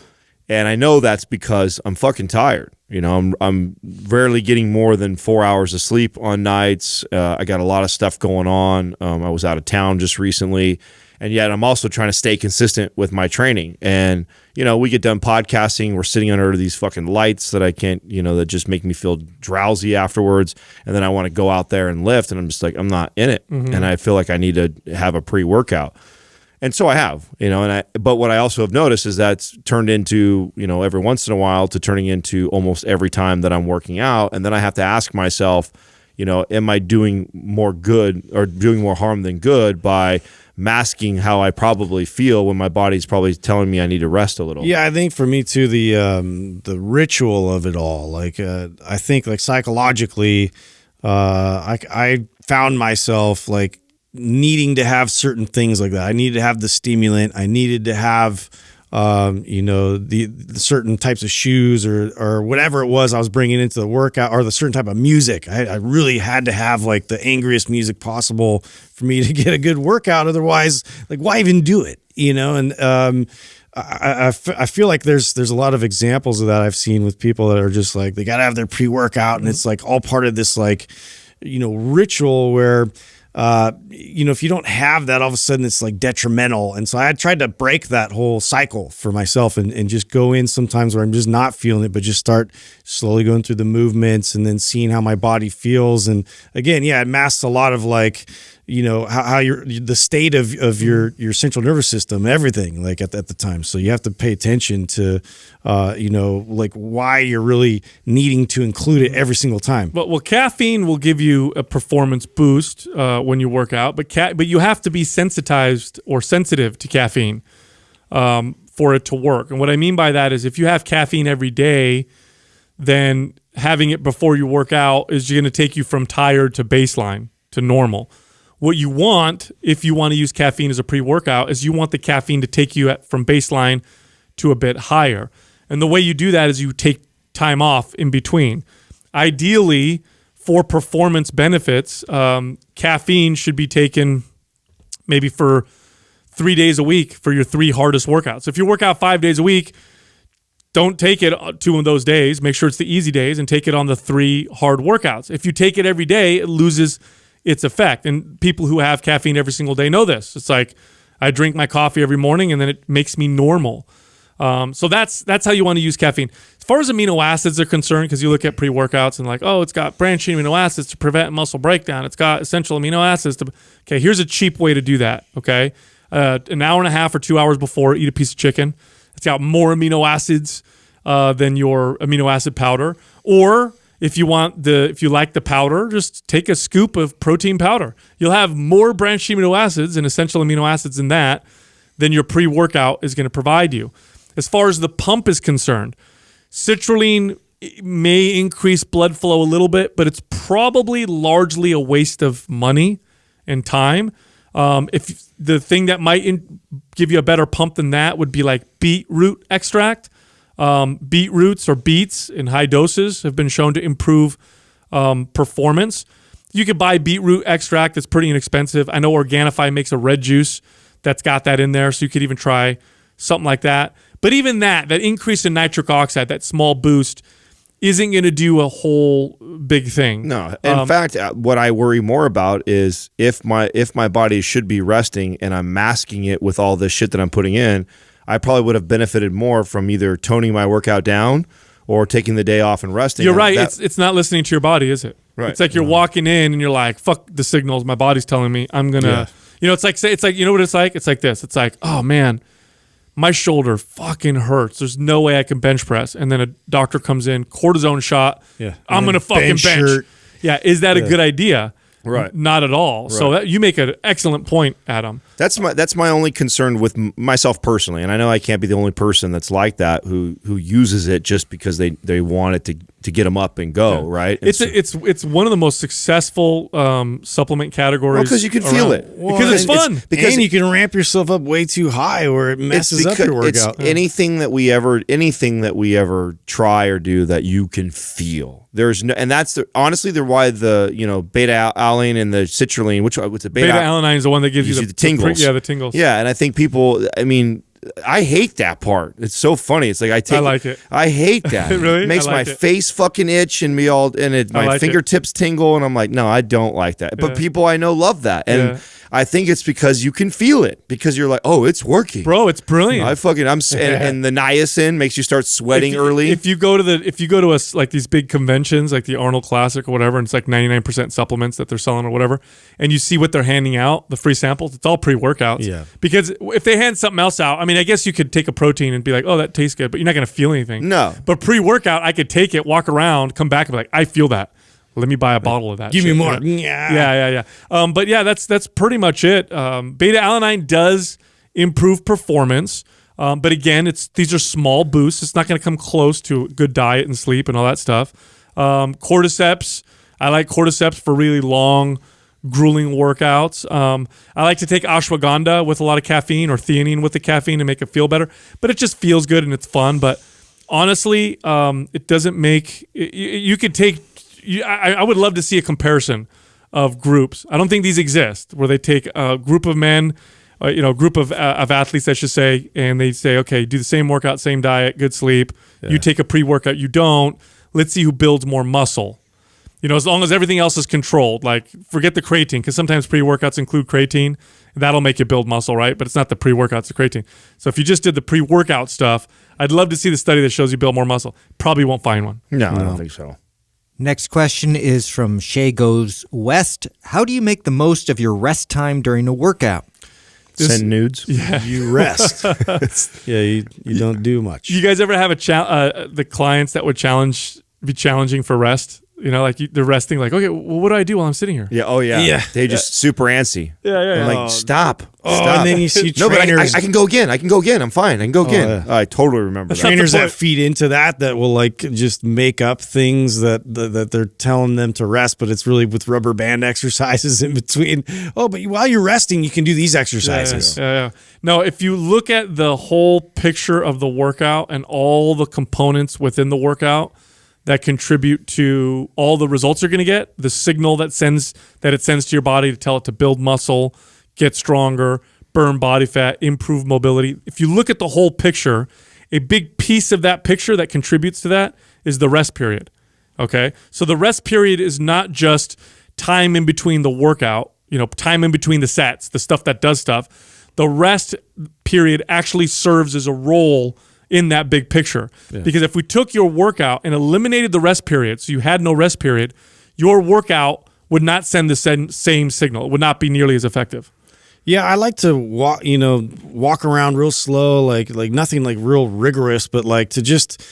and I know that's because I'm fucking tired. I'm rarely getting more than 4 hours of sleep on nights. I got a lot of stuff going on. I was out of town just recently, and yet I'm also trying to stay consistent with my training. And we get done podcasting, we're sitting under these fucking lights that I can't, that just make me feel drowsy afterwards. And then I want to go out there and lift, and I'm just like, I'm not in it. And I feel like I need to have a pre-workout. And so I have, but what I also have noticed is that's turned into, every once in a while to turning into almost every time that I'm working out. And then I have to ask myself, am I doing more good or doing more harm than good by masking how I probably feel when my body's probably telling me I need to rest a little? Yeah, I think for me too, the ritual of it all, like I think like psychologically, I found myself like needing to have certain things like that. I needed to have the stimulant. I needed to have, the certain types of shoes or whatever it was I was bringing into the workout, or the certain type of music. I really had to have like the angriest music possible for me to get a good workout. Otherwise, like why even do it? And I feel like there's a lot of examples of that I've seen with people that are just like, they got to have their pre-workout, and it's like all part of this like, ritual where, if you don't have that, all of a sudden it's like detrimental. And so I tried to break that whole cycle for myself and just go in sometimes where I'm just not feeling it, but just start slowly going through the movements and then seeing how my body feels. And again, it masks a lot of like, how the state of your central nervous system, everything like at the time. So you have to pay attention to, like why you're really needing to include it every single time. Well, caffeine will give you a performance boost when you work out, but you have to be sensitized or sensitive to caffeine for it to work. And what I mean by that is if you have caffeine every day, then having it before you work out is going to take you from tired to baseline to normal. What you want, if you want to use caffeine as a pre-workout, is you want the caffeine to take you from baseline to a bit higher. And the way you do that is you take time off in between. Ideally, for performance benefits, caffeine should be taken maybe for 3 days a week for your 3 hardest workouts. If you work out 5 days a week, don't take it 2 of those days. Make sure it's the easy days and take it on the 3 hard workouts. If you take it every day, it loses its effect. And people who have caffeine every single day know this. It's like I drink my coffee every morning and then it makes me normal. So that's how you want to use caffeine. As far as amino acids are concerned, because you look at pre-workouts and like, oh, it's got branching amino acids to prevent muscle breakdown. It's got essential amino acids to. Okay, here's a cheap way to do that. Okay, an hour and a half or 2 hours before, eat a piece of chicken. It's got more amino acids than your amino acid powder. Or if you like the powder, just take a scoop of protein powder. You'll have more branched amino acids and essential amino acids in that than your pre-workout is going to provide you. As far as the pump is concerned, citrulline may increase blood flow a little bit, but it's probably largely a waste of money and time. If the thing that might give you a better pump than that would be like beetroot extract. Beetroots or beets in high doses have been shown to improve performance. You could buy beetroot extract. It's pretty inexpensive. I know Organifi makes a red juice that's got that in there, so you could even try something like that. But even that increase in nitric oxide, that small boost, isn't going to do a whole big thing. No. In fact, what I worry more about is if my body should be resting and I'm masking it with all this shit that I'm putting in, I probably would have benefited more from either toning my workout down or taking the day off and resting. You're right. It's not listening to your body, is it? Right. It's like you're walking in and you're like, fuck the signals. My body's telling me I'm going to, it's like, you know what it's like? It's like this. It's like, oh man, my shoulder fucking hurts. There's no way I can bench press. And then a doctor comes in, cortisone shot. Yeah. I'm going to fucking bench. Yeah. Is that a good idea? Right. Not at all. Right. So you make an excellent point, Adam. That's my only concern with myself personally, and I know I can't be the only person that's like that who uses it just because they want it to get them up and go, right? And it's one of the most successful supplement categories. Well, because you can feel it. Because it's fun. Because you can ramp yourself up way too high where it messes up your workout. It's anything that we ever try or do that you can feel. There's no, and that's honestly why the beta alanine and the citrulline, what's the beta alanine is the one that gives you the tingles. The tingles. Yeah, and I think people, I hate that part. It's so funny. It's like I like it. I hate that. Really? It makes my face fucking itch and my fingertips tingle, and I'm like, no, I don't like that. But people I know love that, and I think it's because you can feel it, because you're like, oh, it's working, bro. It's brilliant. And the niacin makes you start sweating early. If you go to like these big conventions, like the Arnold Classic or whatever, and it's like 99% supplements that they're selling or whatever, and you see what they're handing out, the free samples, it's all pre-workouts. Yeah. Because if they hand something else out, I guess you could take a protein and be like, oh, that tastes good, but you're not going to feel anything. No. But pre-workout, I could take it, walk around, come back and be like, I feel that. Let me buy a bottle of that. Give me more. Yeah. But yeah, that's pretty much it. Beta alanine does improve performance. But again, these are small boosts. It's not going to come close to good diet and sleep and all that stuff. Cordyceps. I like cordyceps for really long, grueling workouts. I like to take ashwagandha with a lot of caffeine or theanine with the caffeine to make it feel better. But it just feels good and it's fun. But honestly, it doesn't make... You could take... I would love to see a comparison of groups. I don't think these exist, where they take a group of men, group of athletes, I should say, and they say, okay, do the same workout, same diet, good sleep. Yeah. You take a pre-workout, you don't. Let's see who builds more muscle. As long as everything else is controlled, like forget the creatine, because sometimes pre-workouts include creatine. That'll make you build muscle, right? But it's not the pre-workouts, the creatine. So if you just did the pre-workout stuff, I'd love to see the study that shows you build more muscle. Probably won't find one. No, I don't think so. Next question is from Shay Goes West. How do you make the most of your rest time during a workout? Send nudes. Yeah. You rest. You don't do much. You guys ever have the clients that would be challenging for rest? They're resting, like, okay, well, what do I do while I'm sitting here? Yeah, oh yeah. Yeah. They're just super antsy. Yeah. I'm like, stop. And then you see trainers. But I can go again. I'm fine. I can go again. Yeah. I totally remember that. Trainers that feed into that will like just make up things that they're telling them to rest, but it's really with rubber band exercises in between. Oh, but while you're resting, you can do these exercises. Yeah. No, if you look at the whole picture of the workout and all the components within the workout that contribute to all the results you're going to get, the signal that it sends to your body to tell it to build muscle, get stronger, burn body fat, improve mobility. If you look at the whole picture, a big piece of that picture that contributes to that is the rest period. Okay? So the rest period is not just time in between the workout, time in between the sets, the stuff that does stuff. The rest period actually serves as a role in that big picture. Because if we took your workout and eliminated the rest period, so you had no rest period, your workout would not send the same signal. It would not be nearly as effective. Yeah, I like to walk around real slow, like nothing like real rigorous, but like to just,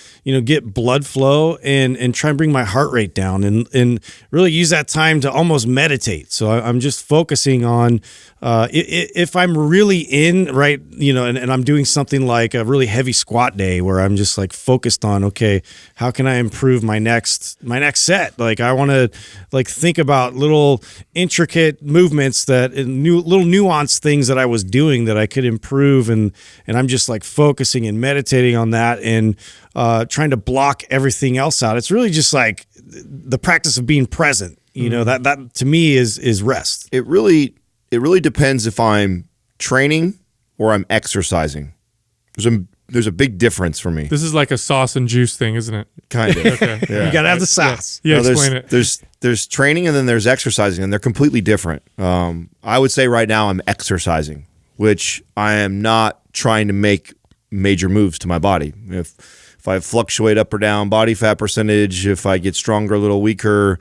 get blood flow and try and bring my heart rate down and really use that time to almost meditate. So I'm just focusing on if I'm really in, right, and I'm doing something like a really heavy squat day where I'm just like focused on, okay, how can I improve my next set? Like I want to like think about little intricate movements little nuanced things that I was doing that I could improve, and I'm just like focusing and meditating on that and trying to block everything else out. It's really just like the practice of being present. That to me is rest. It really depends if I'm training or I'm exercising. There's a big difference for me. This is like a sauce and juice thing, isn't it? Kind of. Okay. Yeah. You got to have the sauce. Yeah, No, explain it. There's training and then there's exercising, and they're completely different. I would say right now I'm exercising, which I am not trying to make major moves to my body. If I fluctuate up or down body fat percentage, if I get stronger, a little weaker,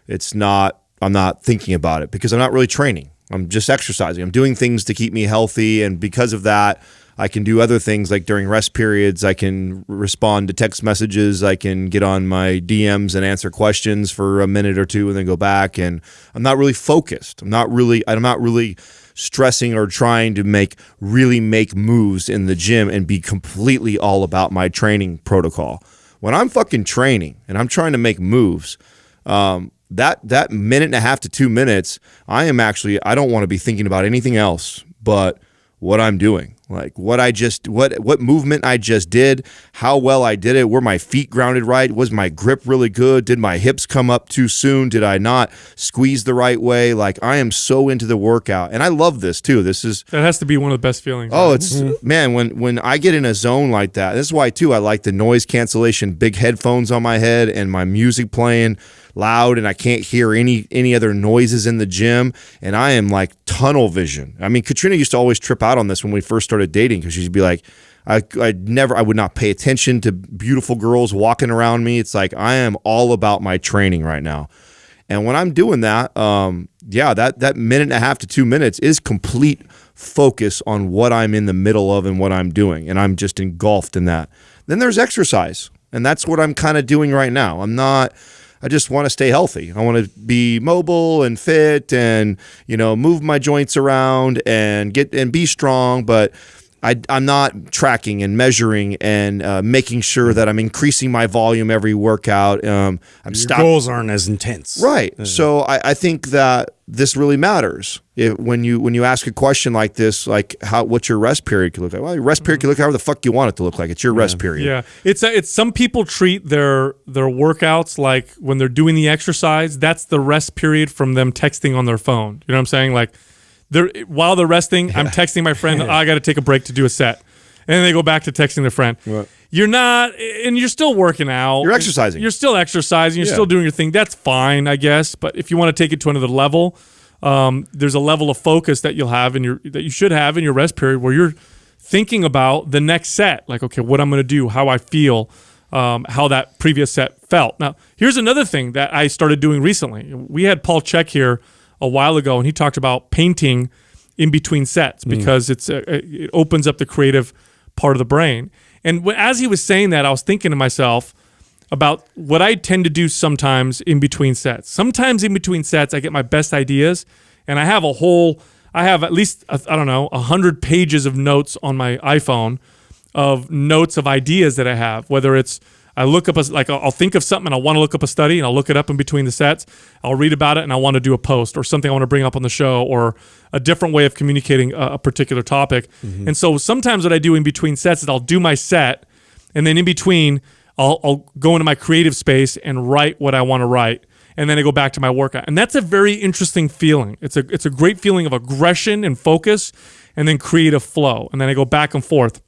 I'm not thinking about it because I'm not really training. I'm just exercising. I'm doing things to keep me healthy, and because of that, I can do other things like during rest periods. I can respond to text messages. I can get on my DMs and answer questions for a minute or two and then go back. And I'm not really focused. I'm not really stressing or trying to make moves in the gym and be completely all about my training protocol. When I'm fucking training and I'm trying to make moves, that minute and a half to 2 minutes, I don't want to be thinking about anything else but what I'm doing. Like what movement I just did, how well I did it, were my feet grounded right, was my grip really good, did my hips come up too soon, did I not squeeze the right way? Like I am so into the workout, and I love this too. That has to be one of the best feelings. Oh, it's man, when I get in a zone like that, this is why too I like the noise cancellation, big headphones on my head and my music playing loud, and I can't hear any other noises in the gym, and I am like tunnel vision. I mean, Katrina used to always trip out on this when we first started dating because she'd be like, I would not pay attention to beautiful girls walking around me. It's like I am all about my training right now, and when I'm doing that, that minute and a half to 2 minutes is complete focus on what I'm in the middle of and what I'm doing, and I'm just engulfed in that. Then there's exercise, and that's what I'm kind of doing right now. I just want to stay healthy. I want to be mobile and fit and, move my joints around and be strong, but I'm not tracking and measuring and making sure that I'm increasing my volume every workout. Your goals aren't as intense. Right. So I think that this really matters. When you ask a question like this, like what's your rest period could look like? Well, your rest period could look however the fuck you want it to look like. It's your rest period. Yeah. It's some people treat their workouts like when they're doing the exercise, that's the rest period from them texting on their phone. You know what I'm saying? Like while they're resting, I'm texting my friend, I got to take a break to do a set. And then they go back to texting their friend. Right. You're not, and you're still working out. You're exercising. You're still exercising. You're still doing your thing. That's fine, I guess. But if you want to take it to another level, there's a level of focus that you'll have that you should have in your rest period where you're thinking about the next set. Like, okay, what I'm going to do, how I feel, how that previous set felt. Now, here's another thing that I started doing recently. We had Paul Check here a while ago, and he talked about painting in between sets because it opens up the creative part of the brain. And as he was saying that, I was thinking to myself about what I tend to do sometimes in between sets. Sometimes in between sets, I get my best ideas, and I have at least, 100 pages of notes on my iPhone of notes of ideas that I have, whether it's I look up I'll think of something and I want to look up a study and I'll look it up in between the sets. I'll read about it and I want to do a post or something I want to bring up on the show or a different way of communicating a particular topic. Mm-hmm. And so sometimes what I do in between sets is I'll do my set and then in between I'll go into my creative space and write what I want to write. And then I go back to my workout. And that's a very interesting feeling. It's a great feeling of aggression and focus and then creative flow. And then I go back and forth.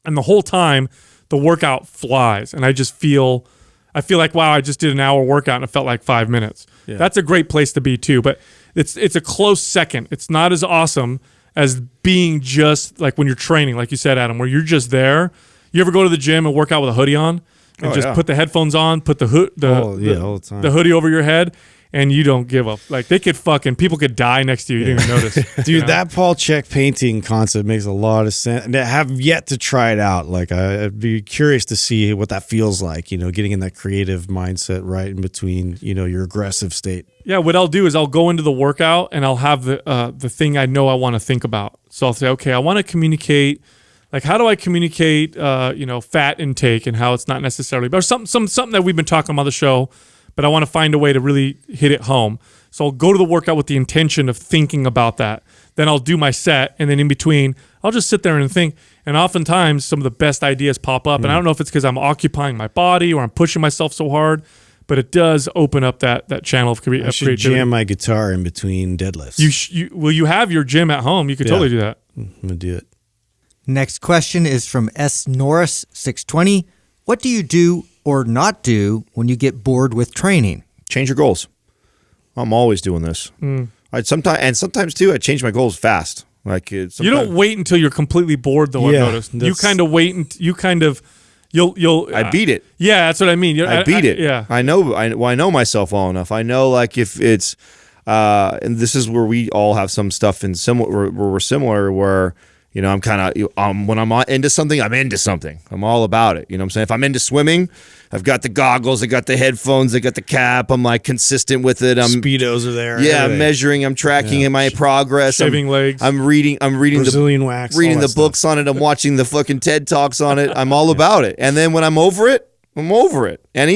And the whole time the workout flies and I feel like, wow, I just did an hour workout and it felt like 5 minutes. Yeah. That's a great place to be too, but it's a close second. It's not as awesome as being just like when you're training, like you said, Adam, where you're just there, You ever go to the gym and work out with a hoodie on and just put the headphones on, put the hood, all the time. the hoodie over your head, and you don't give up. Like people could die next to you. You didn't even notice. Dude, you know? that Paul Check painting concept makes a lot of sense. And I have yet to try it out. Like, I'd be curious to see what that feels like, getting in that creative mindset right in between, your aggressive state. Yeah, what I'll do is I'll go into the workout and I'll have the thing I know I want to think about. So I'll say, okay, I want to communicate. Like, how do I communicate, fat intake and how it's not necessarily, but something that we've been talking about on the show, but I want to find a way to really hit it home. So I'll go to the workout with the intention of thinking about that. Then I'll do my set, and then in between, I'll just sit there and think. And oftentimes, some of the best ideas pop up. And I don't know if it's because I'm occupying my body or I'm pushing myself so hard, but it does open up that channel of creativity. I should jam my guitar in between deadlifts. You have your gym at home. You could totally do that. I'm going to do it. Next question is from S. Norris 620. What do you do or not do when you get bored with training? Change your goals. I'm always doing this. Sometimes too, I change my goals fast. Like, you don't wait until you're completely bored, though. I've noticed you kind of wait and you'll. I beat it. Yeah, that's what I mean. I beat it. Yeah, I know myself well enough. I know, like, if it's and this is where we all have some stuff in similar where we're similar where. I'm kind of, when I'm into something, I'm into something. I'm all about it. You know what I'm saying? If I'm into swimming, I've got the goggles, I got the headphones, I got the cap. I'm like consistent with it. Speedos are there. Yeah, I'm measuring, I'm tracking my progress. Shaving legs. I'm reading Brazilian wax, reading the books on it. I'm watching the fucking TED Talks on it. I'm all about it. And then when I'm over it, I'm over it. And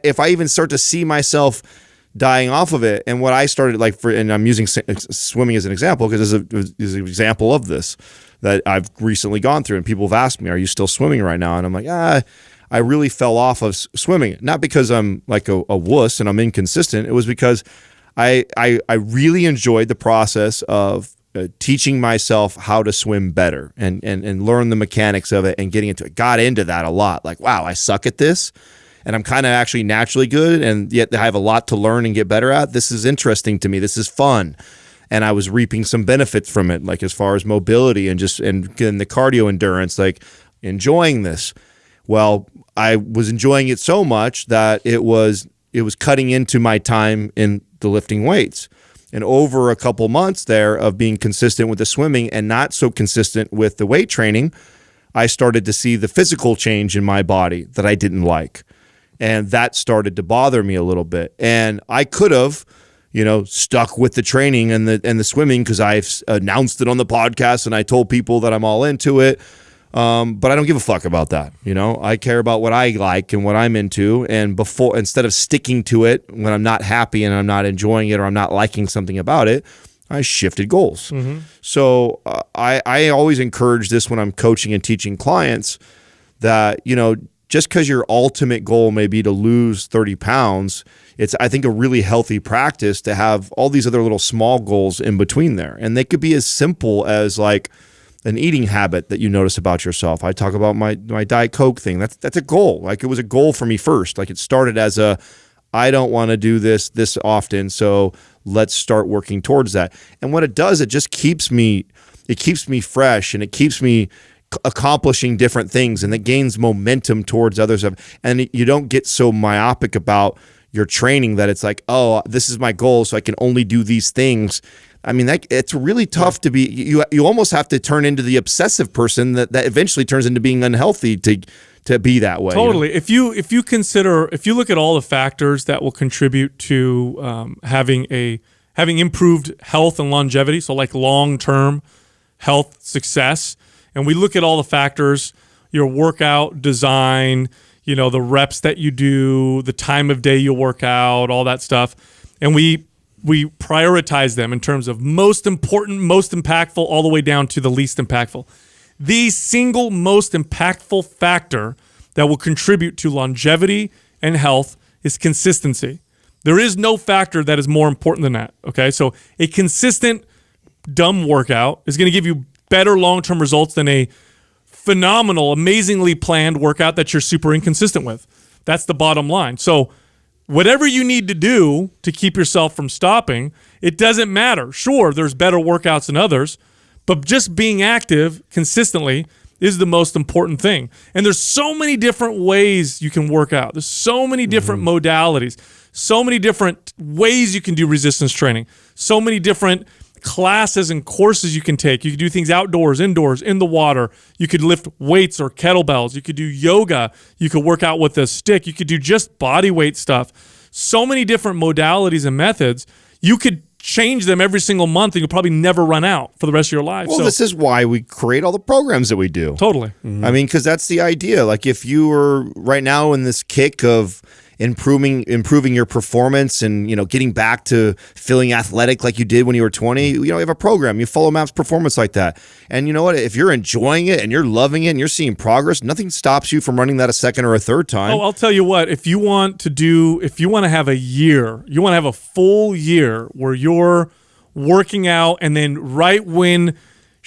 if I even start to see myself dying off of it, and what I started and I'm using swimming as an example because is an example of this that I've recently gone through, and people have asked me, "Are you still swimming right now?" And I'm like, I really fell off of swimming, not because I'm like a wuss and I'm inconsistent. It was because I really enjoyed the process of teaching myself how to swim better and learn the mechanics of it and getting into it. Got into that a lot. Like, wow, I suck at this. And I'm kind of actually naturally good, and yet I have a lot to learn and get better at. This is interesting to me. This is fun. And I was reaping some benefits from it, like as far as mobility and the cardio endurance, like enjoying this. Well, I was enjoying it so much that it was cutting into my time in the lifting weights. And over a couple months there of being consistent with the swimming and not so consistent with the weight training, I started to see the physical change in my body that I didn't like. And that started to bother me a little bit. And I could have, stuck with the training and the swimming because I've announced it on the podcast and I told people that I'm all into it. But I don't give a fuck about that. I care about what I like and what I'm into. And instead of sticking to it when I'm not happy and I'm not enjoying it or I'm not liking something about it, I shifted goals. Mm-hmm. So I always encourage this when I'm coaching and teaching clients that, just because your ultimate goal may be to lose 30 pounds, it's, I think, a really healthy practice to have all these other little small goals in between there. And they could be as simple as like an eating habit that you notice about yourself. I talk about my Diet Coke thing. That's a goal. Like, it was a goal for me first. Like, it started as I don't want to do this often, so let's start working towards that. And what it does, it just keeps me fresh, and it keeps me accomplishing different things, and it gains momentum towards other stuff. And you don't get so myopic about your training that it's like, oh, this is my goal, so I can only do these things. I mean, it's really tough to be. You almost have to turn into the obsessive person that eventually turns into being unhealthy to be that way. Totally. If you look at all the factors that will contribute to having improved health and longevity, so like long-term health success. And we look at all the factors, your workout design, the reps that you do, the time of day you work out, all that stuff. And we prioritize them in terms of most important, most impactful, all the way down to the least impactful. The single most impactful factor that will contribute to longevity and health is consistency. There is no factor that is more important than that, okay? So a consistent, dumb workout is going to give you better long-term results than a phenomenal, amazingly planned workout that you're super inconsistent with. That's the bottom line. So whatever you need to do to keep yourself from stopping, it doesn't matter. Sure, there's better workouts than others, but just being active consistently is the most important thing. And there's so many different ways you can work out. There's so many different modalities, so many different ways you can do resistance training, so many different classes and courses you can take. You can do things outdoors, indoors, in the water. You could lift weights or kettlebells. You could do yoga. You could work out with a stick. You could do just body weight stuff. So many different modalities and methods. You could change them every single month and you'll probably never run out for the rest of your life. Well, this is why we create all the programs that we do. Totally. I mean, because that's the idea. Like if you were right now in this kick of improving your performance and, getting back to feeling athletic like you did when you were 20, you have a program. You follow MAPS Performance like that. And you know what? If you're enjoying it and you're loving it and you're seeing progress, nothing stops you from running that a second or a third time. Oh, I'll tell you what, if you want to have a year, you want to have a full year where you're working out and then right when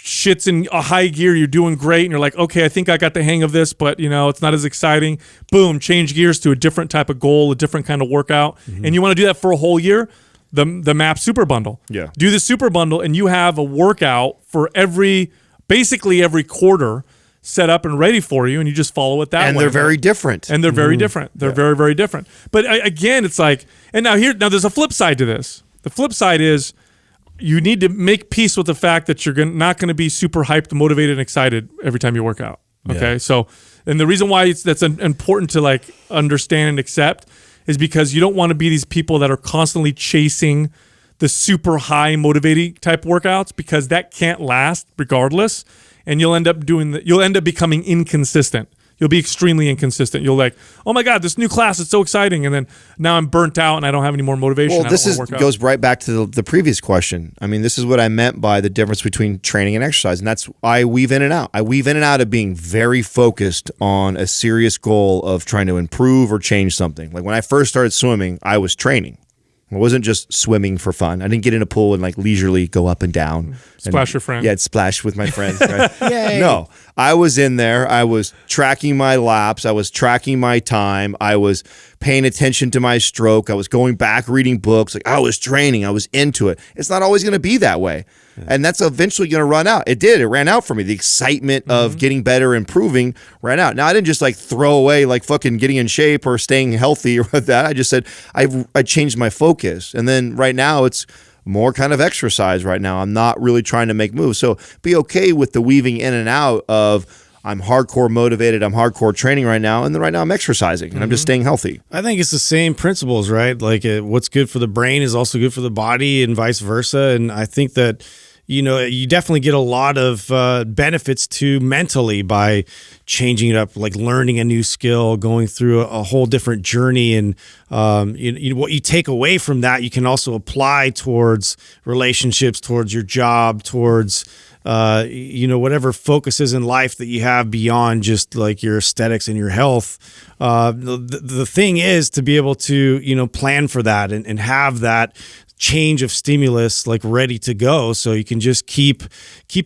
shit's in a high gear, you're doing great, and you're like, okay, I think I got the hang of this, but it's not as exciting. Boom, change gears to a different type of goal, a different kind of workout, and you want to do that for a whole year. The MAP Super Bundle. Yeah. Do the Super Bundle, and you have a workout for basically every quarter set up and ready for you, and you just follow it that way. And they're very different. And they're very different. They're very, very different. But again, it's like, and now there's a flip side to this. The flip side is, you need to make peace with the fact that you're not going to be super hyped, motivated, and excited every time you work out. Okay, so and the reason why that's important to understand and accept is because you don't want to be these people that are constantly chasing the super high motivating type workouts, because that can't last regardless, and you'll end up becoming inconsistent. You'll be extremely inconsistent. You'll oh my God, this new class is so exciting, and then now I'm burnt out and I don't have any more motivation. Well, this goes right back to the previous question. I mean, this is what I meant by the difference between training and exercise, and that's I weave in and out. I weave in and out of being very focused on a serious goal of trying to improve or change something. Like when I first started swimming, I was training. It wasn't just swimming for fun. I didn't get in a pool and leisurely go up and down. Splash your friends. Yeah, splash with my friends. Right? No, I was in there. I was tracking my laps. I was tracking my time. I was paying attention to my stroke. I was going back, reading books. I was training. I was into it. It's not always going to be that way. And that's eventually going to run out. It did. It ran out for me. The excitement of getting better, improving ran out. Now, I didn't just throw away fucking getting in shape or staying healthy or that. I just said I changed my focus. And then right now it's more kind of exercise right now. I'm not really trying to make moves. So be okay with the weaving in and out of I'm hardcore motivated, I'm hardcore training right now, and then right now I'm exercising and I'm just staying healthy. I think it's the same principles, right? What's good for the brain is also good for the body and vice versa. And I think that you definitely get a lot of benefits to mentally by changing it up, learning a new skill, going through a whole different journey. And what you take away from that, you can also apply towards relationships, towards your job, towards whatever focuses in life that you have beyond just your aesthetics and your health. The thing is to be able to plan for that and have that change of stimulus ready to go, so you can just keep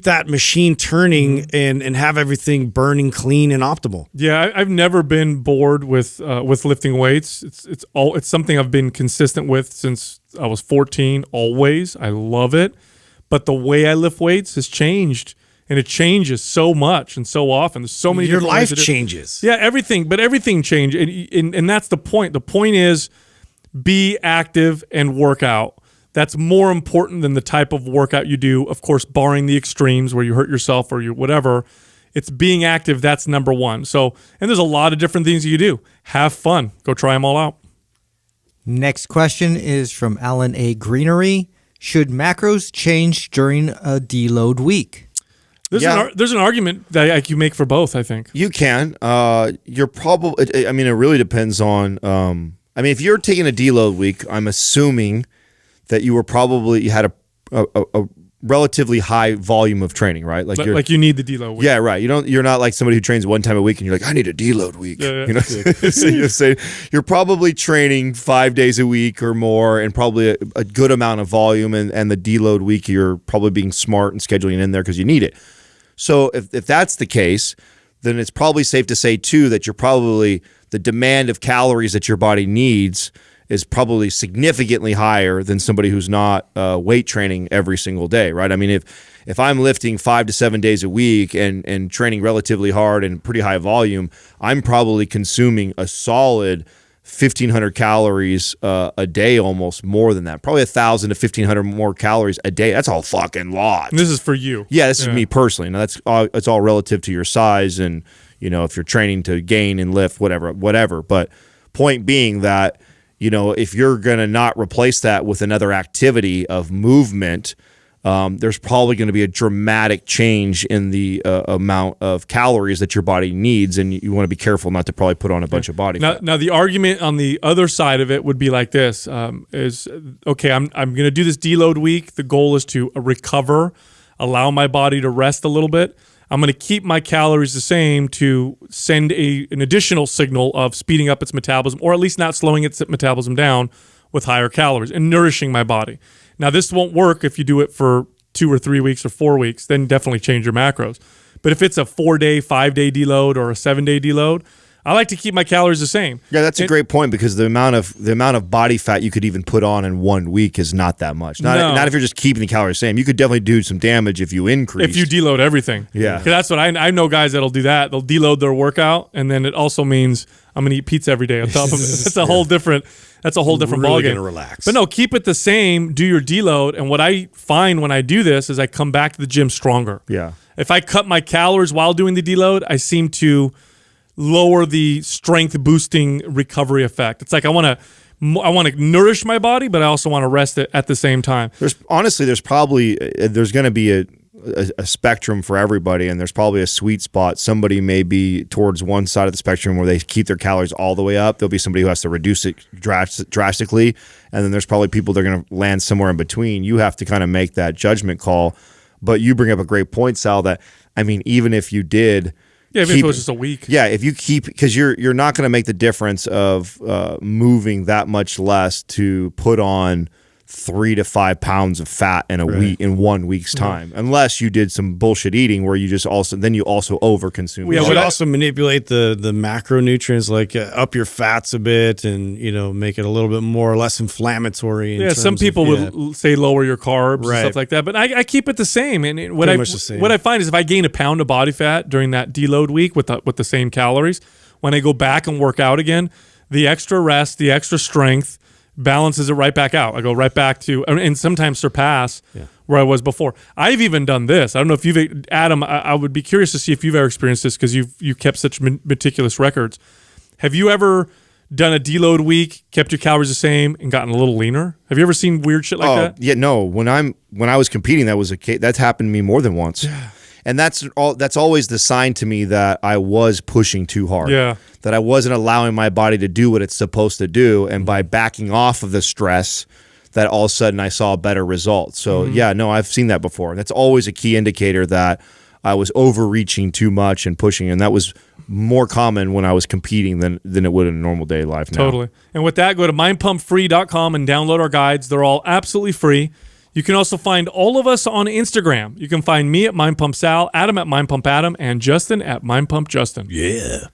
that machine turning and have everything burning clean and optimal. Yeah, I've never been bored with lifting weights. It's something I've been consistent with since I was 14. Always, I love it. But the way I lift weights has changed, and it changes so much and so often. There's so many. Your different life ways changes. Yeah, everything. But everything changed, and that's the point. The point is, be active and work out. That's more important than the type of workout you do. Of course, barring the extremes where you hurt yourself or you whatever. It's being active. That's number one. So, and there's a lot of different things you can do. Have fun. Go try them all out. Next question is from Alan A. Greenery. Should macros change during a deload week? There's an argument that you make for both, I think. You can. You're probably. I mean, it really depends on. If you're taking a deload week, I'm assuming that you had a relatively high volume of training, right? Like you need the deload week. Yeah, right. You're not like somebody who trains one time a week and you're like, I need a deload week. Yeah. So you say you're probably training 5 days a week or more, and probably a good amount of volume. And the deload week, you're probably being smart and scheduling it in there because you need it. So if that's the case, then it's probably safe to say too that you're probably the demand of calories that your body needs is probably significantly higher than somebody who's not weight training every single day, right? I mean, if I'm lifting 5 to 7 days a week and training relatively hard and pretty high volume, I'm probably consuming a solid 1,500 calories a day, almost more than that. Probably 1,000 to 1,500 more calories a day. That's a fucking lot. And this is for you. Yeah, this is me personally. Now it's all relative to your size and if you're training to gain and lift, whatever. But point being that if you're gonna not replace that with another activity of movement, there's probably going to be a dramatic change in the amount of calories that your body needs, and you want to be careful not to probably put on a bunch of body fat. Now, the argument on the other side of it would be like this: is okay, I'm going to do this deload week. The goal is to recover, allow my body to rest a little bit. I'm going to keep my calories the same to send an additional signal of speeding up its metabolism, or at least not slowing its metabolism down with higher calories and nourishing my body. Now, this won't work if you do it for 2 or 3 weeks or 4 weeks. Then definitely change your macros. But if it's a 4-day, 5-day deload or a 7-day deload, I like to keep my calories the same. Yeah, that's a great point, because the amount of body fat you could even put on in 1 week is not that much. Not if you're just keeping the calories the same. You could definitely do some damage if you increase. If you deload everything. Yeah. 'Cause that's what I know guys that'll do that. They'll deload their workout, and then it also means I'm going to eat pizza every day on top of it. That's a whole different Really ballgame. gonna relax. But no, keep it the same, do your deload, and what I find when I do this is I come back to the gym stronger. Yeah. If I cut my calories while doing the deload, I seem to lower the strength boosting recovery effect. It's like I want to nourish my body, but I also want to rest it at the same time. There's going to be a spectrum for everybody, and there's probably a sweet spot. Somebody may be towards one side of the spectrum where they keep their calories all the way up. There'll be somebody who has to reduce it drastically, and then there's probably people that are going to land somewhere in between. You have to kind of make that judgment call. But you bring up a great point, Sal, that even if you did. Yeah, even if it was just a week. Yeah, if you keep, because you're not going to make the difference of moving that much less to put on 3 to 5 pounds of fat in a week in 1 week's time, unless you did some bullshit eating where you just also overconsume. You should also manipulate the macronutrients, like up your fats a bit, and make it a little bit more or less inflammatory. Yeah, some people would say lower your carbs and stuff like that, but I keep it the same. And what I find is if I gain a pound of body fat during that deload week with the same calories, when I go back and work out again, the extra rest, the extra strength balances it right back out. I go right back to, and sometimes surpass where I was before. I've even done this. I don't know if you've, Adam, I would be curious to see if you've ever experienced this, because you kept such meticulous records. Have you ever done a deload week, kept your calories the same, and gotten a little leaner? Have you ever seen weird shit like that? Yeah, no. When I was competing, that's happened to me more than once. Yeah. And that's always the sign to me that I was pushing too hard. Yeah. That I wasn't allowing my body to do what it's supposed to do. And by backing off of the stress, that all of a sudden I saw better results. So I've seen that before. And that's always a key indicator that I was overreaching too much and pushing. And that was more common when I was competing than it would in a normal day life now. Totally. And with that, go to mindpumpfree.com and download our guides. They're all absolutely free. You can also find all of us on Instagram. You can find me at MindPumpSal, Adam at MindPumpAdam, and Justin at MindPumpJustin. Yeah.